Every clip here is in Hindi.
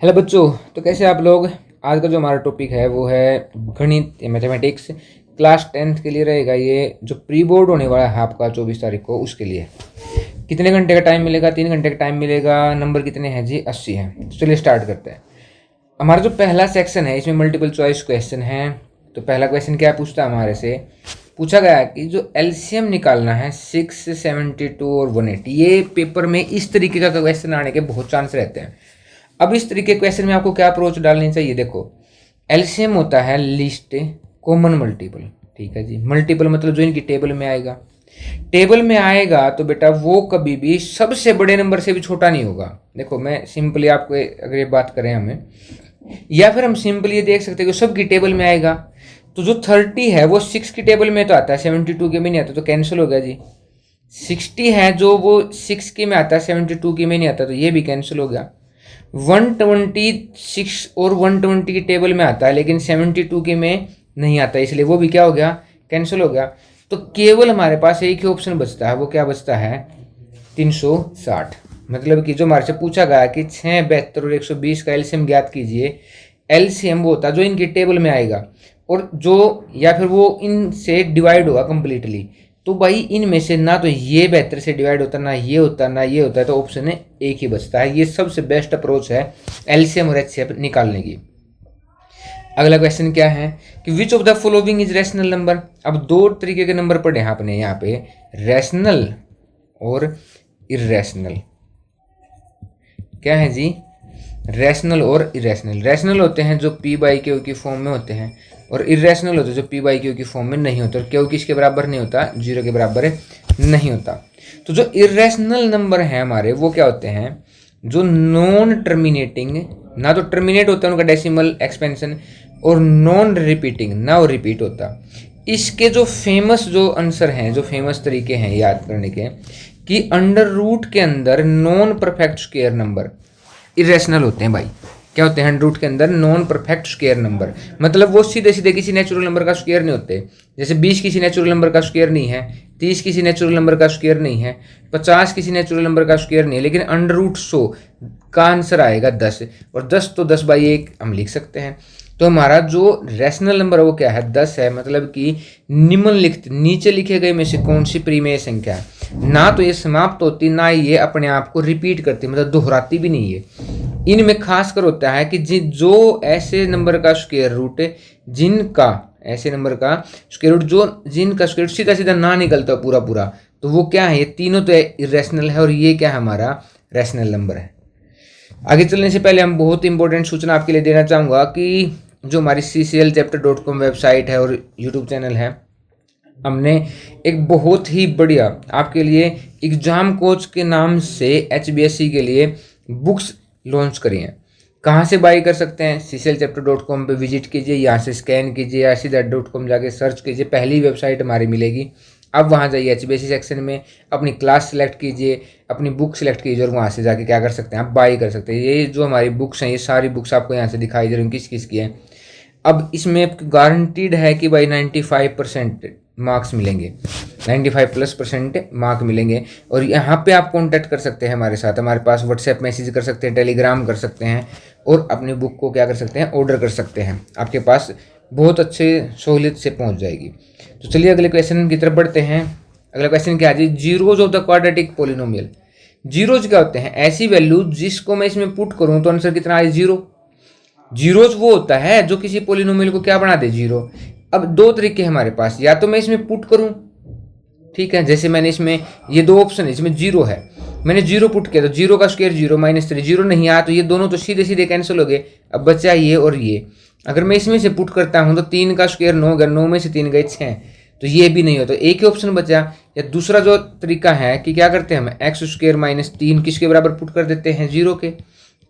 हेलो बच्चों, तो कैसे आप लोग। आज का जो हमारा टॉपिक है वो है गणित मैथमेटिक्स। क्लास 10th के लिए रहेगा ये, जो प्री बोर्ड होने वाला है आपका 24 तारीख को, उसके लिए। कितने घंटे का टाइम मिलेगा? 3 घंटे का टाइम मिलेगा। नंबर कितने हैं जी? 80 हैं। तो चलिए स्टार्ट करते हैं। हमारा जो पहला सेक्शन है इसमें मल्टीपल चॉइस क्वेश्चन है। तो पहला क्वेश्चन क्या पूछता है हमारे से? पूछा गया है कि जो एलसीएम निकालना है 672 और 180, ये पेपर में इस तरीके का क्वेश्चन आने के बहुत चांस रहते हैं। अब इस तरीके के क्वेश्चन में आपको क्या अप्रोच डालनी चाहिए? देखो, एलसीएम होता है लीस्ट कॉमन मल्टीपल। ठीक है जी, मल्टीपल मतलब जो इनकी टेबल में आएगा। टेबल में आएगा तो बेटा वो कभी भी सबसे बड़े नंबर से भी छोटा नहीं होगा। देखो, मैं सिंपली आपको अगर ये बात करें हमें, या फिर हम सिंपली ये देख सकते हैं कि सबकी टेबल में आएगा। तो जो 30 है वो 6 की टेबल में तो आता है, 72 के में नहीं आता, तो कैंसिल हो गया जी। 60 है जो वो 6 के में आता है, 72 के में नहीं आता, तो ये भी कैंसिल हो गया। 126 और 120 की टेबल में आता है लेकिन 72 के में नहीं आता, इसलिए वो भी क्या हो गया? कैंसिल हो गया। तो केवल हमारे पास एक ही ऑप्शन बचता है, वो क्या बचता है? 360। मतलब कि जो हमारे से पूछा गया कि 6, 72 और 120 का एलसीएम ज्ञात कीजिए। एलसीएम वो होता है जो इनकी टेबल में आएगा, और जो या फिर वो इनसे डिवाइड होगा कंप्लीटली। तो भाई इनमें से ना तो ये 72 से डिवाइड होता, ना ये होता, ना ये होता है, तो ऑप्शन एक ही बचता है। ये सबसे बेस्ट अप्रोच है एलसीएम और एचसीएफ निकालने की। अगला क्वेश्चन क्या है कि which of the following is rational number. अब दो तरीके के नंबर पढ़े हैं आपने यहाँ पे, रैशनल और इर्रेशनल। क्या है जी? रैशनल और इरेशनल। रैशनल होते हैं जो पी बाई क्यू की फॉर्म में होते हैं, और इरेशनल होते हैं जो पी बाई क्यू की फॉर्म में नहीं होते, और क्यू किसके बराबर नहीं होता? 0 के बराबर नहीं होता। तो जो इरेशनल नंबर हैं हमारे, वो क्या होते हैं? जो नॉन टर्मिनेटिंग, ना तो टर्मिनेट होता है उनका डेसिमल एक्सपेंशन, और नॉन रिपीटिंग, ना वो रिपीट होता। इसके जो फेमस जो आंसर हैं, जो फेमस तरीके हैं याद करने के, कि अंडर रूट के अंदर non perfect square number irrational होते हैं भाई। क्या होते हैं? रूट के अंदर नॉन परफेक्ट स्क्वायर नंबर, मतलब वो सीधे सीधे किसी नेचुरल नंबर का स्क्वायर नहीं होते। जैसे 20 किसी नेचुरल नंबर का स्क्वायर नहीं है, 30 किसी नेचुरल नंबर का स्क्वायर नहीं है, 50 किसी नेचुरल नंबर का स्क्वायर नहीं है, लेकिन अंडर रूट 100 का आंसर आएगा 10, और 10 तो 10/1 हम लिख सकते हैं। तो हमारा जो रैशनल नंबर है वो क्या है? 10 है। मतलब कि निम्नलिखित नीचे लिखे गए में से कौन सी परिमेय संख्या है? ना तो ये समाप्त होती, ना ये अपने आप को रिपीट करती, मतलब दोहराती भी नहीं है। इनमें खास कर होता है कि जो ऐसे नंबर का स्क्वायर रूट, जिनका ऐसे नंबर का स्क्वायर रूट जो जिनका स्क्वायर रूट सीधा सीधा ना निकलता पूरा पूरा, तो वो क्या है? ये तीनों तो इरेशनल है, और ये क्या है? हमारा रैशनल नंबर है। आगे चलने से पहले हम बहुत इंपॉर्टेंट सूचना आपके लिए देना चाहूँगा कि जो हमारी cclchapter.com वेबसाइट है और यूट्यूब चैनल है, हमने एक बहुत ही बढ़िया आपके लिए एग्जाम कोच के नाम से HBSC के लिए बुक्स लॉन्च करी हैं। कहाँ से बाई कर सकते हैं? cclchapter.com पे विजिट कीजिए, यहाँ से स्कैन कीजिए, या सीधा.com जाके सर्च कीजिए, पहली वेबसाइट हमारी मिलेगी। अब वहाँ जाइए, HBSC सेक्शन में अपनी क्लास सेलेक्ट कीजिए, अपनी बुक सेलेक्ट कीजिए, और वहाँ से जाके क्या कर सकते हैं? आप बाई कर सकते हैं। ये जो हमारी बुक्स हैं, ये सारी बुक्स आपको यहाँ से दिखाई दे रही हैं किस किस की हैं। अब इसमें गारंटीड है कि भाई 95% मार्क्स मिलेंगे, 95+% मार्क मिलेंगे। और यहाँ पे आप कांटेक्ट कर सकते हैं हमारे साथ, हमारे पास व्हाट्सएप मैसेज कर सकते हैं, टेलीग्राम कर सकते हैं, और अपनी बुक को क्या कर सकते हैं? ऑर्डर कर सकते हैं। आपके पास बहुत अच्छे सहूलियत से पहुँच जाएगी। तो चलिए अगले क्वेश्चन की तरफ बढ़ते हैं। अगला क्वेश्चन क्या है जी? Zeros of the quadratic polynomial. Zeros क्या होते हैं? ऐसी वैल्यू जिसको मैं इसमें पुट करूँ तो आंसर कितना आए? 0। जीरोज वो होता है जो किसी पोलिनोमियल को क्या बना दे? 0। अब दो तरीके हैं हमारे पास, या तो मैं इसमें पुट करूं, ठीक है, जैसे मैंने इसमें ये दो ऑप्शन है, इसमें 0 है, मैंने 0 पुट किया तो 0 का स्क्वायर 0 -3, 0 नहीं आया तो ये दोनों तो सीधे सीधे कैंसिल हो गए। अब बचा ये और ये। अगर मैं इसमें से पुट करता हूं तो 3 का स्क्वायर 9 गया, 9 में से 3 गए 6, तो ये भी नहीं हो, तो एक ही ऑप्शन बचा। या दूसरा जो तरीका है कि क्या करते हैं हम, x² - 3 किसके बराबर पुट कर देते हैं? 0 के।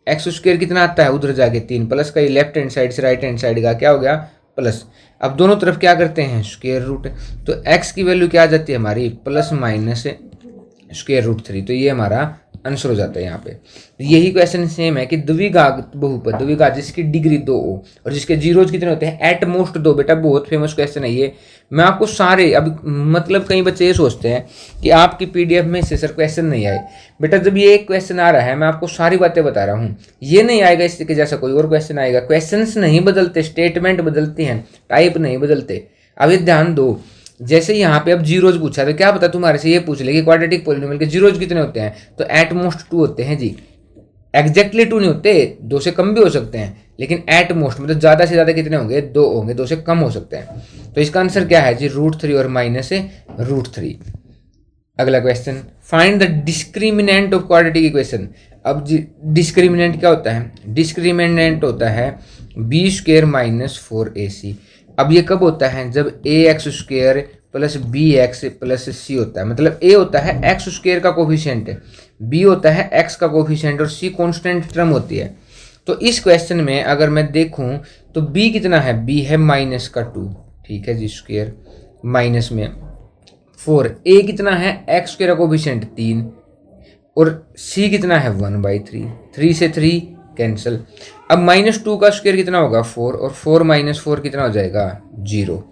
x² कितना आता है? उधर जाके 3 प्लस का, ये लेफ्ट हैंड साइड से राइट हैंड साइड का क्या हो गया? प्लस। अब दोनों तरफ क्या करते हैं? Square root. तो x की वैल्यू क्या आ जाती है हमारी? +- स्क्वायर रूट 3। तो ये हमारा आंसर हो जाता है यहाँ पे। यही क्वेश्चन सेम है कि द्विघात बहुपद, द्विघात जिसकी डिग्री 2 हो और जिसके जीरोज कितने होते हैं, एट मोस्ट 2। बेटा बहुत फेमस क्वेश्चन है ये। मैं आपको सारे, अब मतलब कई बच्चे ये सोचते हैं कि आपकी पीडीएफ में से सर क्वेश्चन नहीं आए। बेटा जब ये एक क्वेश्चन आ रहा है, मैं आपको सारी बातें बता रहा हूँ, ये नहीं आएगा इसके जैसा कोई और क्वेश्चन आएगा। क्वेश्चंस नहीं बदलते, स्टेटमेंट बदलती हैं, टाइप नहीं बदलते। अब ये ध्यान दो, जैसे यहाँ पे अब जीरोज पूछा तो क्या पता तुम्हारे से ये पूछ ले कि क्वाड्रेटिक पॉलिनोमियल के जीरोज कितने होते हैं, तो एट मोस्ट 2 होते हैं जी। एग्जैक्टली 2 नहीं होते, 2 से कम भी हो सकते हैं, लेकिन एट मोस्ट मतलब ज़्यादा से ज़्यादा कितने होंगे, 2 होंगे, 2 से कम हो सकते हैं। तो इसका आंसर क्या है जी, √3 और माइनस √3। अगला question, find the discriminant of quadratic equation. अब डिस्क्रिमिनेंट क्या होता है, डिस्क्रिमिनेंट होता है b² माइनस 4ac। अब ये कब होता है, जब ax² plus bx plus c होता है। मतलब a होता है x² का कोफिशिएंट, b होता है x का कोफिशिएंट और c कांस्टेंट टर्म होती है। तो इस क्वेश्चन में अगर मैं देखूं तो b कितना है, b है -2, ठीक है जी, स्क्वायर माइनस में 4। a कितना है, x² का कोफिशिएंट 3 और c कितना है 1/3, 3 से 3 कैंसिल। अब -2 का स्क्वायर कितना होगा 4 और 4 - 4 कितना हो जाएगा 0।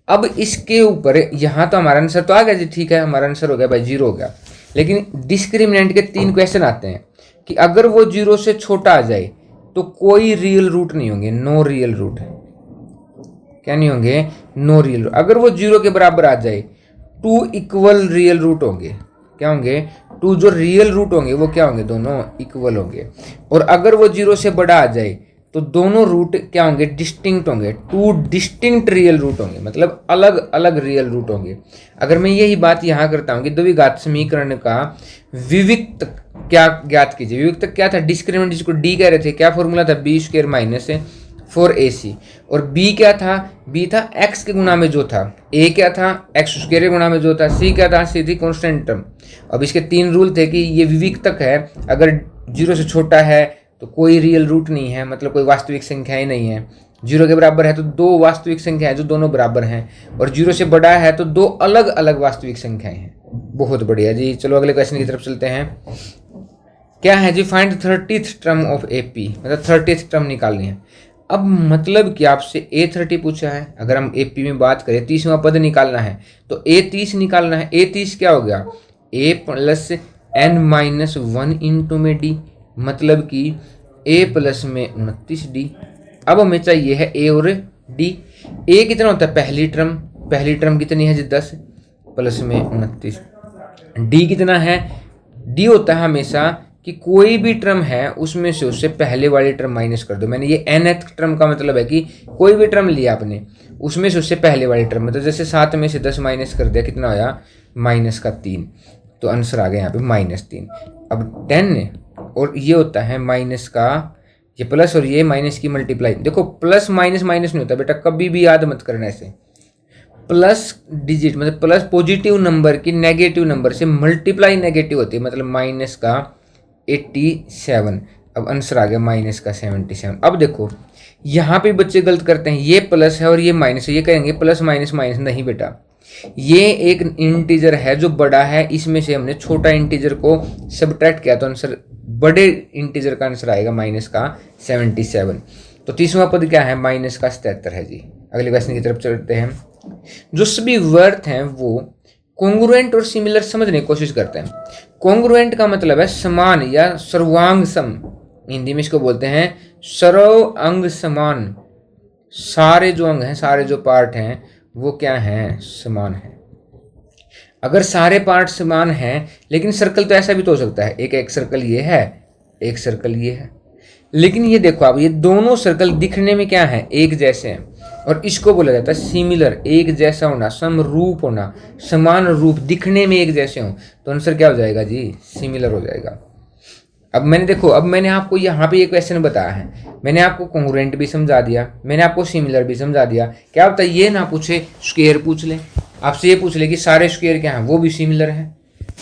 अब इसके ऊपर यहाँ तो हमारा आंसर तो आ गया जी, ठीक है, हमारा आंसर हो गया भाई 0 हो गया। लेकिन डिस्क्रिमिनेंट के 3 क्वेश्चन आते हैं कि अगर वो 0 से छोटा आ जाए तो कोई रियल रूट नहीं होंगे, नो रियल रूट। क्या नहीं होंगे, नो रियल रूट। अगर वो 0 के बराबर आ जाए 2 इक्वल रियल रूट होंगे। क्या होंगे, 2 जो रियल रूट होंगे वो क्या होंगे, दोनों इक्वल होंगे। और अगर वो 0 से बड़ा आ जाए तो दोनों रूट क्या होंगे, डिस्टिंक्ट होंगे, 2 डिस्टिंक्ट रियल रूट होंगे, मतलब अलग अलग रियल रूट होंगे। अगर मैं यही बात यहाँ करता हूँ कि द्विघात समीकरण का विविक्त क्या ज्ञात कीजिए। विविक्त क्या था, डिस्क्रिमिनेंट जिसको डी कह रहे थे, क्या फॉर्मूला था, b² माइनस 4ac। और b क्या था, b था x के गुणा में जो था, a क्या था x² के गुणा में जो था, c क्या था, c थी कांस्टेंट टर्म। अब इसके 3 रूल थे कि ये विविक्तक है, अगर 0 से छोटा है तो कोई रियल रूट नहीं है, मतलब कोई वास्तविक संख्या ही नहीं है। 0 के बराबर है तो 2 वास्तविक संख्या है जो दोनों बराबर हैं, और 0 से बड़ा है तो 2 अलग अलग वास्तविक संख्याएं हैं। बहुत बढ़िया जी, चलो अगले क्वेश्चन की तरफ चलते हैं। क्या है जी, find 30th term of AP, मतलब 30th टर्म निकालनी है। अब मतलब कि आपसे A30 पूछा है, अगर हम AP में बात करें 30वां पद निकालना है तो A30 निकालना है। A30 क्या हो गया, A प्लस n-1 इंटू में D, मतलब कि A प्लस में 29D। अब हमें चाहिए है A और D। A कितना होता है, पहली टर्म कितनी है जी 10 प्लस में 29। D कितना है, D होता है हमेशा कि कोई भी टर्म है उसमें से उससे पहले वाली टर्म माइनस कर दो। मैंने ये nth टर्म का मतलब है कि कोई भी टर्म लिया आपने, उसमें से उससे पहले वाली टर्म, मतलब जैसे 7 में से 10 माइनस कर दिया, कितना आया -3, तो आंसर आ गया यहाँ पे -3। अब 10 और ये होता है माइनस का, ये प्लस और ये माइनस की मल्टीप्लाई। देखो प्लस माइनस माइनस नहीं होता बेटा, कभी भी याद मत करना ऐसे। प्लस डिजिट मतलब प्लस पॉजिटिव नंबर की नेगेटिव नंबर से मल्टीप्लाई नेगेटिव होती है, मतलब माइनस का 87। अब आंसर आ गया माइनस का 77। अब देखो यहाँ पे बच्चे गलत करते हैं, ये प्लस है और ये माइनस है, ये कहेंगे प्लस माइनस माइनस। नहीं बेटा, ये एक इंटीजर है जो बड़ा है, इसमें से हमने छोटा इंटीजर को सबट्रैक्ट किया तो आंसर बड़े इंटीजर का आंसर आएगा माइनस का 77। तो 30वां पद क्या है, माइनस का 77 है जी। अगले क्वेश्चन की तरफ चलते हैं। जो सभी वर्थ हैं वो कॉन्ग्रुएंट और सिमिलर समझने की कोशिश करते हैं। कॉन्ग्रुएंट का मतलब है समान या सर्वांग सम, हिंदी में इसको बोलते हैं सर्व अंग समान। सारे जो अंग हैं, सारे जो पार्ट हैं वो क्या हैं, समान है। अगर सारे पार्ट समान हैं, लेकिन सर्कल तो ऐसा भी तो हो सकता है, एक सर्कल ये है, एक सर्कल ये है, लेकिन ये देखो आप, ये दोनों सर्कल दिखने में क्या है, एक जैसे हैं, और इसको बोला जाता है सिमिलर, एक जैसा होना, समरूप होना, समान रूप, दिखने में एक जैसे हो, तो आंसर क्या हो जाएगा जी, सिमिलर हो जाएगा। अब मैंने देखो, अब मैंने आपको यहाँ पे ये क्वेश्चन बताया है, मैंने आपको कॉन्ग्रुएंट भी समझा दिया, मैंने आपको सिमिलर भी समझा दिया। क्या होता है, ये ना पूछे स्क्वायर पूछ ले, आपसे ये पूछ ले कि सारे स्क्वायर क्या हैं, वो भी सिमिलर हैं,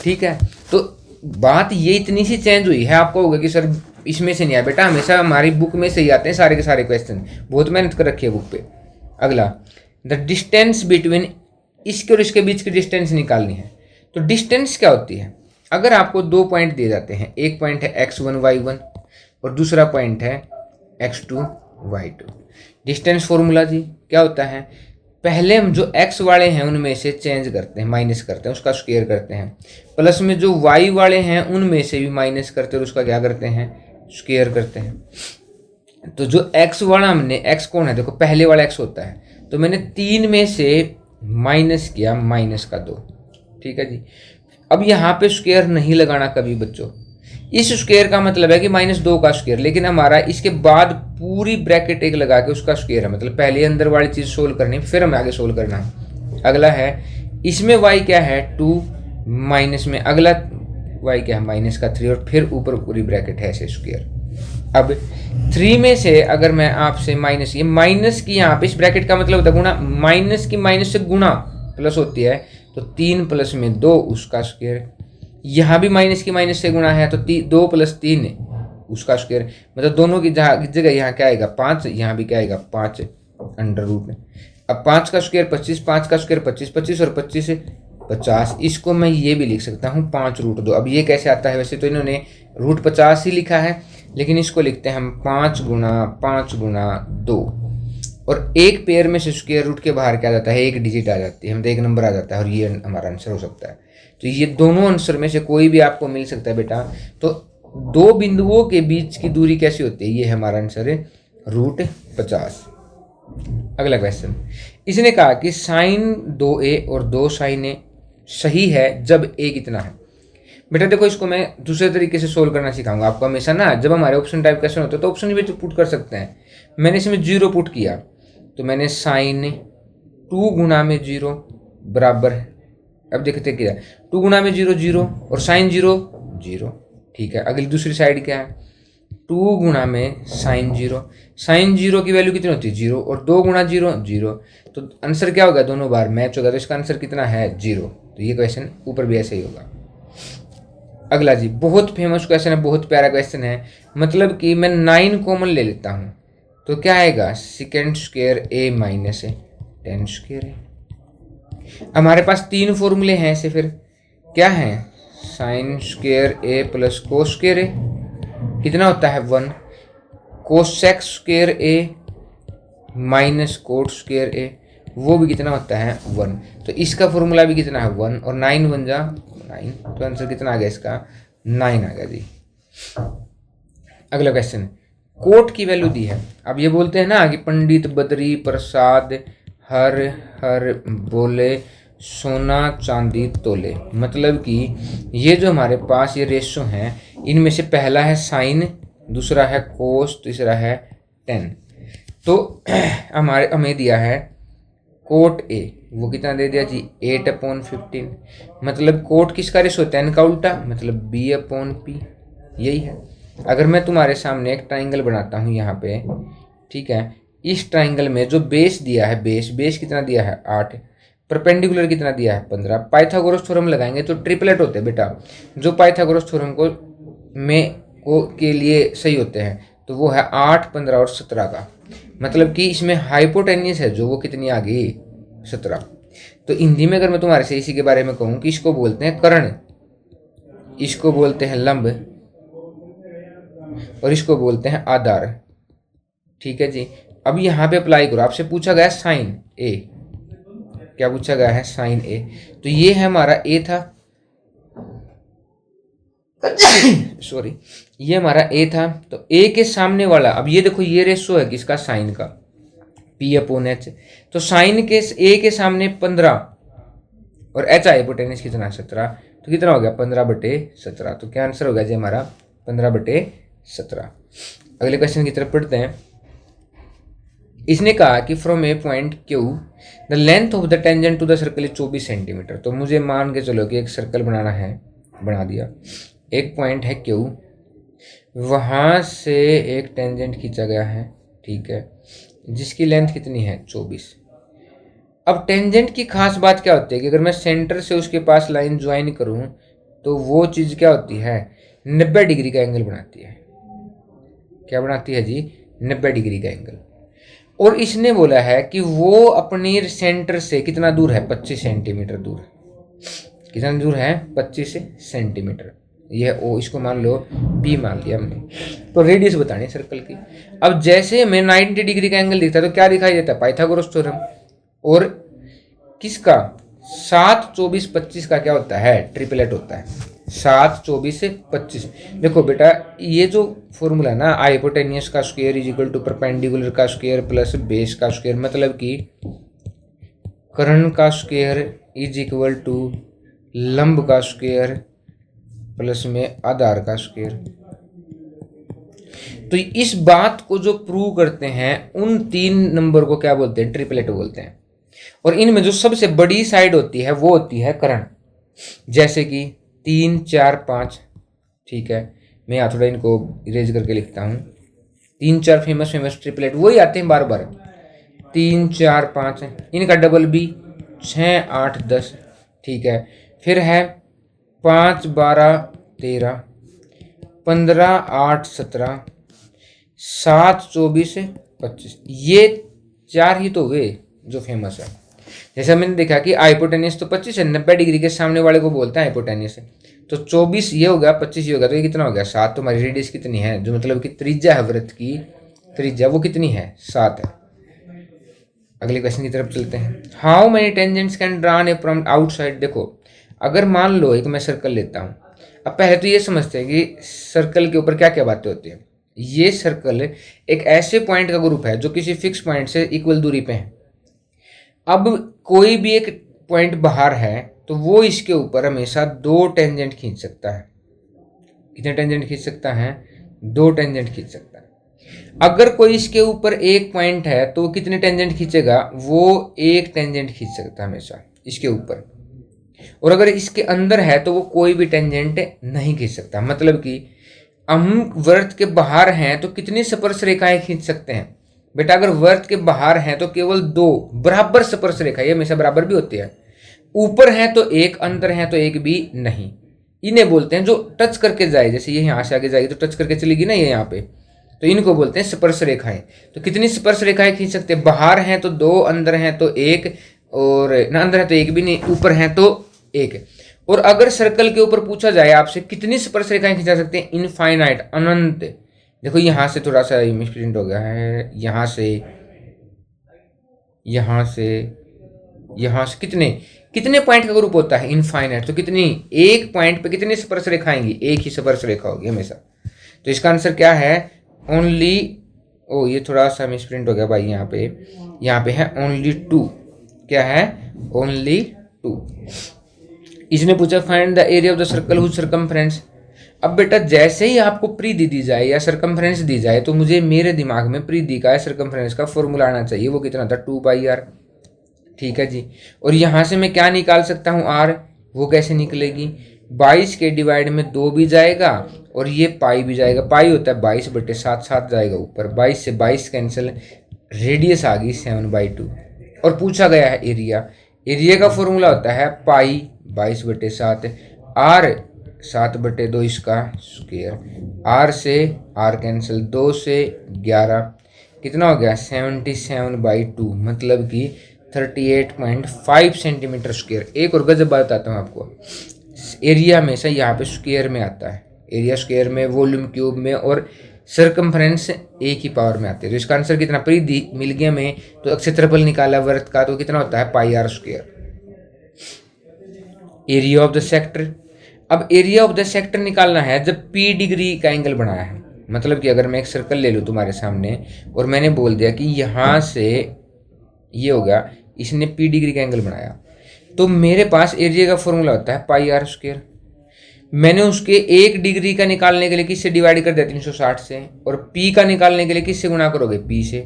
ठीक है। तो बात ये इतनी सी चेंज हुई है, आपको होगा कि सर इसमें से नहीं आया। बेटा हमेशा हमारी बुक में से ही आते हैं सारे के सारे क्वेश्चन, बहुत मेहनत कर रखी है बुक पे। अगला, द डिस्टेंस बिटवीन, इसके और इसके बीच की डिस्टेंस निकालनी है। तो डिस्टेंस क्या होती है, अगर आपको 2 पॉइंट दिए जाते हैं, एक पॉइंट है x1 y1 और दूसरा पॉइंट है x2 y2, डिस्टेंस फॉर्मूला जी क्या होता है, पहले हम जो x वाले हैं उनमें से चेंज करते हैं, माइनस करते हैं, उसका स्क्वायर करते हैं, प्लस में जो y वाले हैं उनमें से भी माइनस करते हैं, उसका क्या करते हैं, स्क्वायर करते हैं। तो जो x वाला हमने, x कौन है, देखो पहले वाला x होता है, तो मैंने 3 में से माइनस किया माइनस का 2, ठीक है जी। अब यहाँ पे स्क्वायर नहीं लगाना कभी बच्चों, इस स्क्वायर का मतलब है कि -2 का स्क्वायर, लेकिन हमारा इसके बाद पूरी ब्रैकेट एक लगा के उसका स्क्वायर है, मतलब पहले अंदर वाली चीज सोल्व करनी फिर हमें आगे सोल्व करना है। अगला है इसमें y क्या है 2, माइनस में अगला y क्या है -3 और फिर ऊपर पूरी ब्रैकेट है ऐसे स्क्वायर। अब 3 में से अगर मैं आपसे माइनस, ये माइनस की यहाँ पे इस ब्रैकेट का मतलब होता है गुणा, माइनस की माइनस से गुणा प्लस होती है, तो 3 प्लस में 2 उसका स्क्वायर, यहाँ भी माइनस की माइनस से गुणा है तो 2 प्लस 3 उसका स्क्वायर, मतलब दोनों की जगह यहाँ क्या आएगा 5, यहाँ भी क्या आएगा 5 अंडर रूट में। अब 5 का स्क्वायर 25, 5 का स्क्वायर 25, 25 और 25 से 50, इसको मैं ये भी लिख सकता हूँ 5√2। अब ये कैसे आता है, वैसे तो इन्होंने √50 ही लिखा है, लेकिन इसको लिखते हैं हम 5 गुणा 5 गुणा 2, और एक पेयर में से स्क्वायर रूट के बाहर क्या आ जाता है, एक डिजिट आ जाती है, मतलब एक नंबर आ जाता है, और ये हमारा आंसर हो सकता है। तो ये दोनों आंसर में से कोई भी आपको मिल सकता है बेटा। तो 2 बिंदुओं के बीच की दूरी कैसी होती है, ये हमारा आंसर है √50। अगला क्वेश्चन, इसने कहा कि sin 2a और 2 sin a सही है जब a कितना है। बेटा देखो, इसको मैं दूसरे तरीके से सोल्व करना सिखाऊंगा आपको। हमेशा ना जब हमारे ऑप्शन टाइप क्वेश्चन होते हैं तो ऑप्शन भी पुट कर सकते हैं। मैंने इसमें 0 पुट किया, तो मैंने sin 2 गुणा में 0 बराबर है, अब देखते क्या 2 गुणा में 0 0 और sin 0 0, ठीक है। अगली दूसरी साइड क्या है, 2 गुणा में sin 0, sin 0 की वैल्यू कितनी होती है 0, और 2 गुणा 0 0, तो आंसर क्या होगा, दोनों बार मैच होगा, तो इसका आंसर कितना है 0। तो ये क्वेश्चन ऊपर भी ऐसे ही होगा। अगला जी बहुत फेमस क्वेश्चन है, बहुत प्यारा क्वेश्चन है, मतलब कि मैं 9 कॉमन ले लेता हूँ तो क्या आएगा second square a minus 10 square है। हमारे पास 3 फॉर्मूले हैं ऐसे, फिर क्या है sine square a plus cos square a कितना होता है 1, cosec square a minus cot square a वो भी कितना होता है 1, तो इसका फॉर्मूला भी कितना है 1 और 9 बन जा 9, तो आंसर कितना आ गया इसका 9 आ गया जी। अगला क्वेश्चन, कोट की वैल्यू दी है। अब ये बोलते हैं ना कि पंडित बद्री प्रसाद हर हर बोले सोना चांदी तोले, मतलब कि ये जो हमारे पास ये रेशो हैं इनमें से पहला है साइन, दूसरा है कोस, तीसरा है टेन। तो हमें दिया है कोट ए, वो कितना दे दिया जी 8/15, मतलब कोट किसका रेशो 10 का उल्टा, मतलब b/p, यही है। अगर मैं तुम्हारे सामने एक ट्राइंगल बनाता हूँ यहाँ पे, ठीक है, इस ट्राइंगल में जो बेस दिया है, बेस कितना दिया है 8, परपेंडिकुलर कितना दिया है 15, पाइथागोरस थ्योरम लगाएंगे तो ट्रिपलेट होते हैं बेटा, जो पाइथागोरस थ्योरम को के लिए सही होते हैं, तो वो है 8, 15 और 17 का, मतलब कि इसमें हाइपोटेन्यूस है जो वो कितनी आ गई 17। तो हिंदी में अगर मैं तुम्हारे से इसी के बारे में कहूँ कि इसको बोलते हैं कर्ण, इसको बोलते हैं लंब और इसको बोलते हैं आधार, ठीक है जी। अब यहाँ पे अप्लाई करो, आपसे पूछा गया साइन ए, क्या पूछा गया है साइन ए, तो ये है हमारा ए था सॉरी, ये हमारा ए था, तो ए के सामने वाला, अब ये देखो ये रेशो है किसका साइन का p/h, तो साइन के ए के सामने 15 और एच हाइपोटेन्यूस कितना 17, तो कितना हो गया 15/17, तो क्या आंसर होगा जी हमारा 15/17। अगले क्वेश्चन की तरफ पढ़ते हैं। इसने कहा कि from a point Q the length of the tangent to the circle is 24 centimetre. तो मुझे मान के चलो कि एक सर्कल बनाना है, बना दिया, एक पॉइंट है क्यू, वहाँ से एक टेंजेंट खींचा गया है, ठीक है, जिसकी लेंथ कितनी है 24। अब टेंजेंट की खास बात क्या होती है कि अगर मैं सेंटर से उसके पास लाइन ज्वाइन करूं तो वो चीज़ क्या होती है 90 डिग्री का एंगल बनाती है। क्या बनाती है जी 90 डिग्री का एंगल। और इसने बोला है कि वो अपनी सेंटर से कितना दूर है 25 सेंटीमीटर दूर। कितना दूर है 25 सेंटीमीटर। यह ओ, इसको मान लो बी मान लिया हमने। तो रेडियस बतानी सर्कल की। अब जैसे हमें 90 डिग्री का एंगल दिखता है तो क्या दिखाई देता है, पाइथागोरस थ्योरम। और किसका 7, 24, 25 का क्या होता है, ट्रिपलेट होता है। 7, 24, 25। देखो बेटा ये जो फॉर्मूला है ना, हाइपोटेन्यूस का square is equal to perpendicular का स्क्वायर प्लस बेस का स्क्वायर, मतलब कि कर्ण का स्क्वायर इज इक्वल टू लंब का स्क्वायर प्लस में आधार का स्क्वायर। तो इस बात को जो प्रूव करते हैं उन 3 नंबर को क्या बोलते हैं, ट्रिपलेट बोलते हैं। और इनमें जो सबसे बड़ी साइड होती है वो होती है कर्ण, जैसे कि 3, 4, 5। ठीक है, मैं यहाँ थोड़ा इनको इरेज करके लिखता हूँ। 3, 4 फेमस ट्रिपलेट वही आते हैं बार बार, 3, 4, 5। इनका डबल भी 6, 8, 10। ठीक है, फिर है 5, 12, 13, 15, 8, 17, 7, 24, 25। ये 4 ही तो हुए जो फेमस है। जैसे मैंने देखा कि हाइपोटेन्यूस तो 25 है, 90 डिग्री के सामने वाले को बोलते हैं हाइपोटेन्यूस। तो 24 ये हो गया, 25 ये हो गया, तो ये कितना हो गया 7। तो हमारी रेडियस कितनी है, जो मतलब कि त्रिज्या है वृत्त की त्रिज्या, वो कितनी है 7 है। अगले क्वेश्चन की तरफ चलते हैं। How many tangents can drawn from outside. देखो अगर मान लो एक मैं सर्कल लेता हूँ। अब पहले तो ये समझते हैं कि सर्कल के ऊपर क्या क्या बातें होती हैं। ये सर्कल एक ऐसे पॉइंट का ग्रुप है जो किसी फिक्स पॉइंट से इक्वल दूरी पे है। अब कोई भी एक पॉइंट बाहर है तो वो इसके ऊपर हमेशा 2 टेंजेंट खींच सकता है। कितने टेंजेंट खींच सकता है, 2 टेंजेंट खींच सकता है। अगर कोई इसके ऊपर एक पॉइंट है तो कितने टेंजेंट खींचेगा, वो 1 टेंजेंट खींच सकता है हमेशा इसके ऊपर। और अगर इसके अंदर है तो वो कोई भी टेंजेंट नहीं खींच सकता। मतलब कि हम वृत्त के बाहर हैं तो कितनी स्पर्श रेखाएं खींच सकते हैं बेटा, अगर वृत्त के बाहर हैं तो केवल 2 बराबर स्पर्श रेखा, ये हमेशा बराबर भी होती है। ऊपर है तो 1, अंदर है तो 1 भी नहीं। इन्हें बोलते हैं जो टच करके जाए, जैसे ये यहाँ से आगे जाएगी तो टच करके चलेगी ना ये यहाँ पे, तो इनको बोलते हैं स्पर्श रेखाएं। तो कितनी स्पर्श रेखाएं खींच सकते हैं, बाहर हैं तो 2, अंदर हैं तो 1, और ना अंदर है तो 1 भी नहीं, ऊपर है तो 1। और अगर सर्कल के ऊपर पूछा जाए आपसे कितनी स्पर्श रेखाएं खींचा सकते हैं, इनफाइनाइट, अनंत। देखो यहाँ से थोड़ा सा मिसप्रिंट हो गया है, यहाँ से कितने पॉइंट का ग्रुप होता है, इनफाइनाइट। तो कितनी, एक पॉइंट पे कितनी स्पर्श रेखा आएंगी, एक ही स्पर्श रेखा होगी हमेशा। तो इसका आंसर क्या है, ओनली, ओ ये थोड़ा सा मिसप्रिंट हो गया भाई, यहाँ पे है ओनली 2। क्या है, ओनली 2। इसने पूछा find the area of the circle whose circumference. अब बेटा जैसे ही आपको परिधि दी जाए या सर्कमफ्रेंस दी जाए तो मुझे मेरे दिमाग में परिधि का या सर्कमफ्रेंस का फॉर्मूला आना चाहिए। वो कितना था, 2πr। ठीक है जी। और यहाँ से मैं क्या निकाल सकता हूँ, r। वो कैसे निकलेगी, 22 के डिवाइड में 2 भी जाएगा और ये पाई भी जाएगा। पाई होता है 22/7, 7 जाएगा ऊपर, 22 से 22 कैंसिल, रेडियस आ गई 7/2। और पूछा गया है एरिया। एरिया का फॉर्मूला होता है पाई 22/7, r 7/2 इसका स्क्वायर, r से r कैंसिल, 2 से 11, कितना हो गया 77/2, मतलब कि 38.5 सेंटीमीटर स्क्वायर। एक और गजब बात बताता हूँ आपको, एरिया हमेशा यहाँ पे स्क्वायर में आता है, एरिया स्क्वायर में, वॉल्यूम क्यूब में, और सर्कमफ्रेंस एक ही पावर में आते हैं। तो इसका आंसर कितना, परिधि मिल गया में, तो क्षेत्रफल निकाला वृत्त का तो कितना होता है πr²। Area of the sector. अब एरिया ऑफ द सेक्टर निकालना है जब p डिग्री का एंगल बनाया है। मतलब कि अगर मैं एक सर्कल ले लूँ तुम्हारे सामने और मैंने बोल दिया कि यहाँ से ये होगा, इसने p डिग्री का एंगल बनाया, तो मेरे पास एरिया का फॉर्मूला होता है πr²। मैंने उसके 1 डिग्री का निकालने के लिए किससे डिवाइड कर दिया, 360 से, और p का निकालने के लिए किससे गुणा करोगे, p से।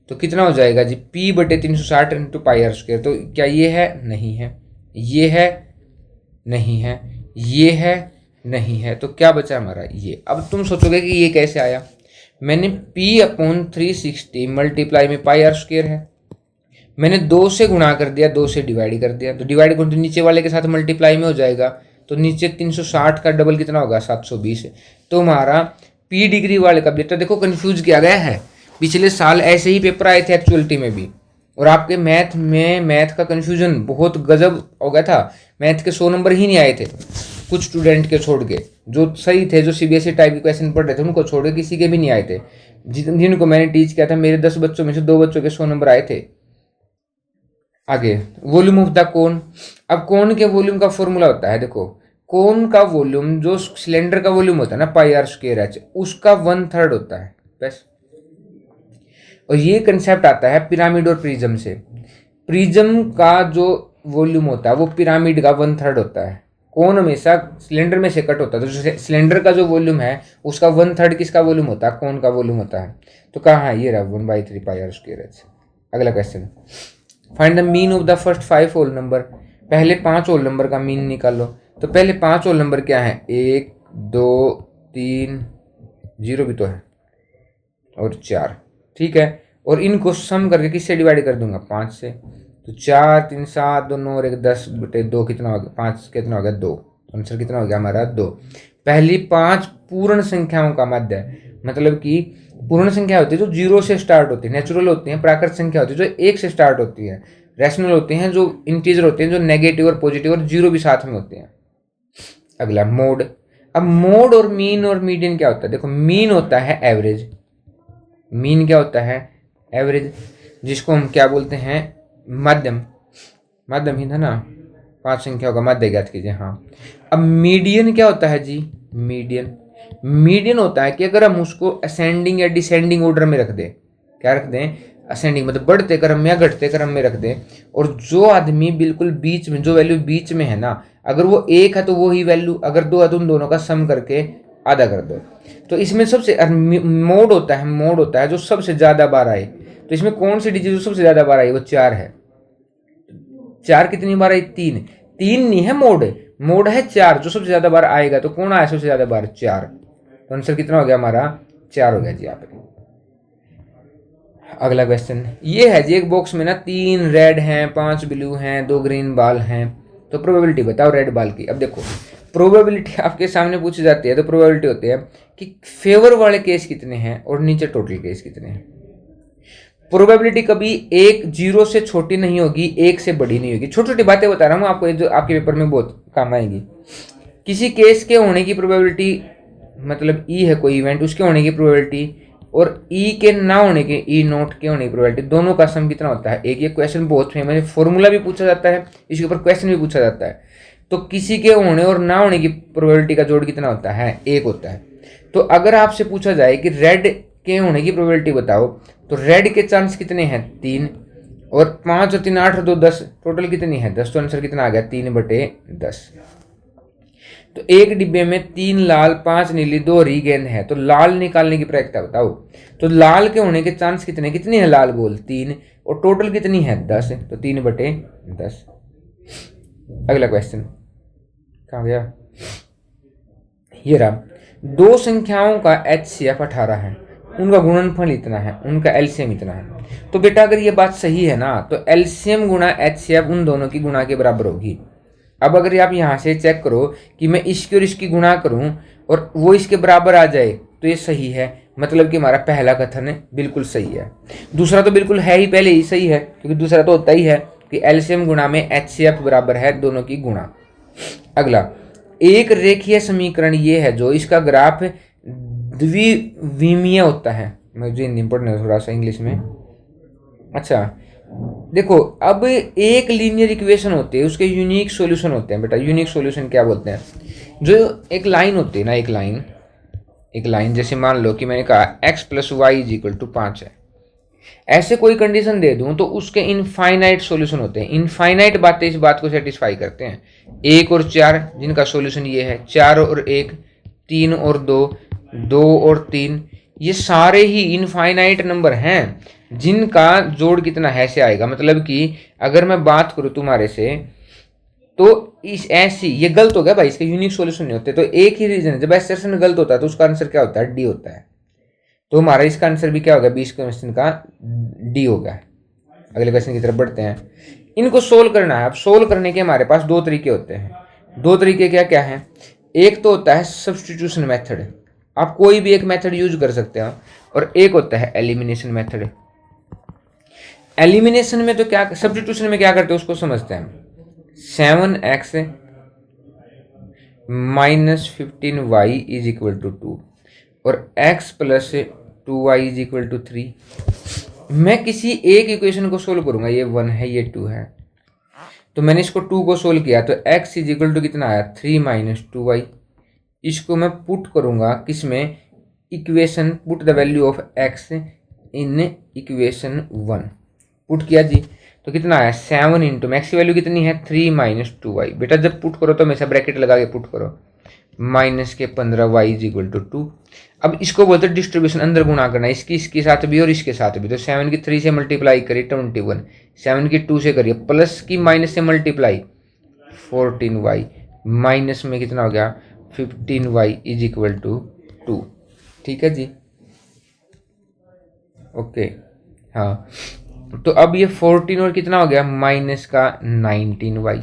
तो कितना हो जाएगा जी, p/360 इंटू πr²। तो क्या ये है, नहीं है, ये है, नहीं है, ये है, नहीं है, तो क्या बचा हमारा ये। अब तुम सोचोगे कि ये कैसे आया, मैंने p/360 मल्टीप्लाई में πr² है, मैंने 2 से गुणा कर दिया, 2 से डिवाइड कर दिया, तो डिवाइड करो तो नीचे वाले के साथ मल्टीप्लाई में हो जाएगा, तो नीचे 360 का डबल कितना होगा, 720। तो हमारा p डिग्री वाले का बेटा देखो कंफ्यूज किया गया है। पिछले साल ऐसे ही पेपर आए थे एक्चुअलिटी में भी, और आपके मैथ का कंफ्यूजन बहुत गजब हो गया था। मैथ के 100 नंबर ही नहीं आए थे, कुछ स्टूडेंट के छोड़ के, जो सही थे, जो सीबीएसई टाइप के क्वेश्चन पढ़ रहे थे उनको छोड़ के किसी के भी नहीं आए थे। जिनको मैंने टीच किया था मेरे 10 बच्चों में से 2 बच्चों के 100 नंबर आए थे। आगे वॉल्यूम ऑफ द कोन। अब कोन के वॉल्यूम का फॉर्मूला होता है, देखो कोन का वॉल्यूम, जो सिलेंडर का वॉल्यूम होता है ना पाई आर स्क्वायर एच, उसका 1/3 होता है बस। और ये कंसेप्ट आता है पिरामिड और प्रिज्म से। प्रिज्म का जो वॉल्यूम होता है वो पिरामिड का 1/3 होता है, कोन हमेशा सिलेंडर में से कट होता है, तो सिलेंडर का जो वॉल्यूम है उसका 1/3 किसका वॉल्यूम होता है, कोन का वॉल्यूम होता है। तो कहाँ है, ये रहा 1/3 पाई आर स्क्वायर एच। अगला question, find the mean of the first 5 whole number. पहले 5 होल नंबर का मीन निकालो। तो पहले 5 होल नंबर क्या है, 1 2 3, 0 भी तो है, और 4, ठीक है। और इनको सम करके किससे डिवाइड कर दूंगा, 5 से। तो 4 3 7 2 9 और 1 10/2 कितना हो गया, 5 कितना हो गया, 2। आंसर कितना हो गया हमारा, 2। पहली 5 पूर्ण संख्याओं का मध्य है, मतलब कि पूर्ण संख्या होती है जो 0 से स्टार्ट होती है, नेचुरल होती है। प्राकृत संख्या होती है जो 1 से स्टार्ट होती है। रैशनल होते हैं जो इंटीजर होते हैं, जो नेगेटिव और पॉजिटिव और 0 भी साथ में होते हैं। अगला मोड। अब मोड और मीन और मीडियन क्या होता है, देखो मीन होता है एवरेज, मीन क्या होता है, एवरेज, जिसको हम क्या बोलते हैं, मध्यम, मध्यम ही था ना, 5 संख्याओं का मध्य ज्ञात कीजिए। हाँ, अब मीडियन क्या होता है जी, मीडियन, मीडियन होता है कि अगर हम उसको असेंडिंग या डिसेंडिंग ऑर्डर में रख दें, क्या रख दें, असेंडिंग मतलब बढ़ते क्रम में या घटते क्रम में रख दें, और जो आदमी बिल्कुल बीच में, जो वैल्यू बीच में है ना, अगर वो 1 है तो वो ही वैल्यू, अगर 2 है तो उन दोनों का सम करके आधा कर दो। तो इसमें सबसे मोड होता है, मोड होता है जो सबसे ज्यादा बार आए। तो इसमें कौन सी डिजिट जो सबसे ज्यादा बार आई, वो 4 है। 4 कितनी बार आई, 3। 3 नहीं है मोड, मोड है 4, जो सबसे ज्यादा बार आएगा। तो कौन आया सबसे ज्यादा बार, 4। तो आंसर कितना हो गया हमारा, 4 हो गया जी यहाँ पे। अगला क्वेश्चन ये है जी, एक बॉक्स में ना 3 रेड हैं, 5 ब्लू हैं, 2 ग्रीन बाल हैं, तो प्रोबेबिलिटी बताओ रेड बाल की। अब देखो प्रोबेबिलिटी आपके सामने पूछी जाती है, तो प्रोबेबिलिटी होती है कि फेवर वाले केस कितने हैं और नीचे टोटल केस कितने हैं। प्रोबेबिलिटी कभी 1 0 से छोटी नहीं होगी, 1 से बड़ी नहीं होगी। छोटी छोटी बातें बता रहा हूँ आपको, जो आपके पेपर में बहुत काम आएगी। किसी केस के होने की प्रोबेबिलिटी, मतलब ई है कोई इवेंट, उसके होने की प्रोबेबिलिटी, और ई के ना होने के, ई नॉट के होने की प्रोबेबिलिटी, दोनों का सम कितना होता है, 1। ये क्वेश्चन बहुत फेमस है, फॉर्मूला भी पूछा जाता है, इसके ऊपर क्वेश्चन भी पूछा जाता है। तो किसी के होने और ना होने की प्रोबेबिलिटी का जोड़ कितना होता है, 1 होता है। तो अगर आपसे पूछा जाए कि रेड के होने की प्रोबेबिलिटी बताओ, तो रेड के चांस कितने हैं, 3, और 5 और 3 8 और 2 10, टोटल कितनी है, 10। तो आंसर कितना आ गया, 3/10। तो एक डिब्बे में 3 लाल, 5 नीली, 2 हरी गेंद है, तो लाल निकालने की प्रक्रिया बताओ। तो लाल के होने के चांस कितने, कितनी है लाल बॉल, 3, और टोटल कितनी है, 10। तो 3/10। अगला क्वेश्चन कहाँ गया, ये रहा। 2 संख्याओं का HCF 18 है, उनका गुणनफल इतना है, उनका एलसीएम इतना है। तो बेटा अगर ये बात सही है ना, तो एलसीएम गुणा HCF उन दोनों की गुणा के बराबर होगी। अब अगर आप यहाँ से चेक करो कि मैं इसकी और इसकी गुणा करूँ और वो इसके बराबर आ जाए, तो ये सही है, मतलब कि हमारा पहला कथन बिल्कुल सही है। दूसरा तो बिल्कुल है ही, पहले ही सही है, क्योंकि दूसरा तो होता ही है कि एलसीएम गुणा में HCF बराबर है दोनों की गुणा। अगला, एक रेखीय समीकरण ये है जो इसका ग्राफ द्विविमीय होता है। मुझे हिंदी पढ़ना है थोड़ा सा, इंग्लिश में। अच्छा देखो, अब एक लीनियर इक्वेशन होती है, उसके यूनिक सॉल्यूशन होते हैं। बेटा यूनिक सॉल्यूशन क्या बोलते हैं, जो एक लाइन होती है ना, एक लाइन जैसे मान लो कि मैंने कहा x + y = 5 है, ऐसे कोई कंडीशन दे दूं तो उसके इनफाइनाइट सॉल्यूशन होते हैं। इनफाइनाइट बातें इस बात को सेटिस्फाई करते हैं। 1 और 4 जिनका सॉल्यूशन ये है, 4 और 1, 3 और 2, 2 और 3, ये सारे ही इनफाइनाइट नंबर हैं जिनका जोड़ कितना है से आएगा। मतलब कि अगर मैं बात करूं तुम्हारे से, तो इस ऐसी, ये गलत हो गया भाई, इसके यूनिक सॉल्यूशन नहीं होते। तो एक ही रीजन है, जब एसर्शन गलत होता है तो उसका आंसर क्या होता है, डी होता है। तो हमारा इसका आंसर भी क्या होगा, 20 क्वेश्चन का डी होगा। अगले क्वेश्चन की तरफ बढ़ते हैं। इनको सोल्व करना है। अब सोल्व करने के हमारे पास 2 तरीके होते हैं। 2 तरीके क्या क्या हैं, एक तो होता है सब्स्टिट्यूशन मेथड, आप कोई भी एक मेथड यूज कर सकते हो, और एक होता है एलिमिनेशन मेथड। एलिमिनेशन में तो क्या, सब्स्टिट्यूशन में क्या करते हैं उसको समझते हैं। 7x minus 15y is equal to 2 और x plus 2y is equal to 3। मैं किसी एक इक्वेशन को सोल्व करूंगा, ये 1 है ये 2 है, तो मैंने इसको 2 को सोल्व किया तो x इज इक्वल टू कितना आया 3 माइनस 2y। इसको मैं पुट करूंगा किसमें, equation, put the value of x in equation 1, put किया जी तो कितना आया 7 इंटू में x की वैल्यू कितनी है 3 माइनस 2y। बेटा जब पुट करो तो हमेशा ब्रैकेट लगा के पुट करो, माइनस के 15y इज इक्वल टू 2। अब इसको बोलते हैं डिस्ट्रीब्यूशन, अंदर गुणा करना, इसकी इसके साथ भी और इसके साथ भी। तो 7 की 3 से मल्टीप्लाई करिए 21, 7 की 2 से करिए, प्लस की माइनस से मल्टीप्लाई 14y, माइनस में कितना हो गया 15y इज इक्वल टू 2। ठीक है जी, ओके हाँ। तो अब ये 14 और कितना हो गया माइनस का 19y।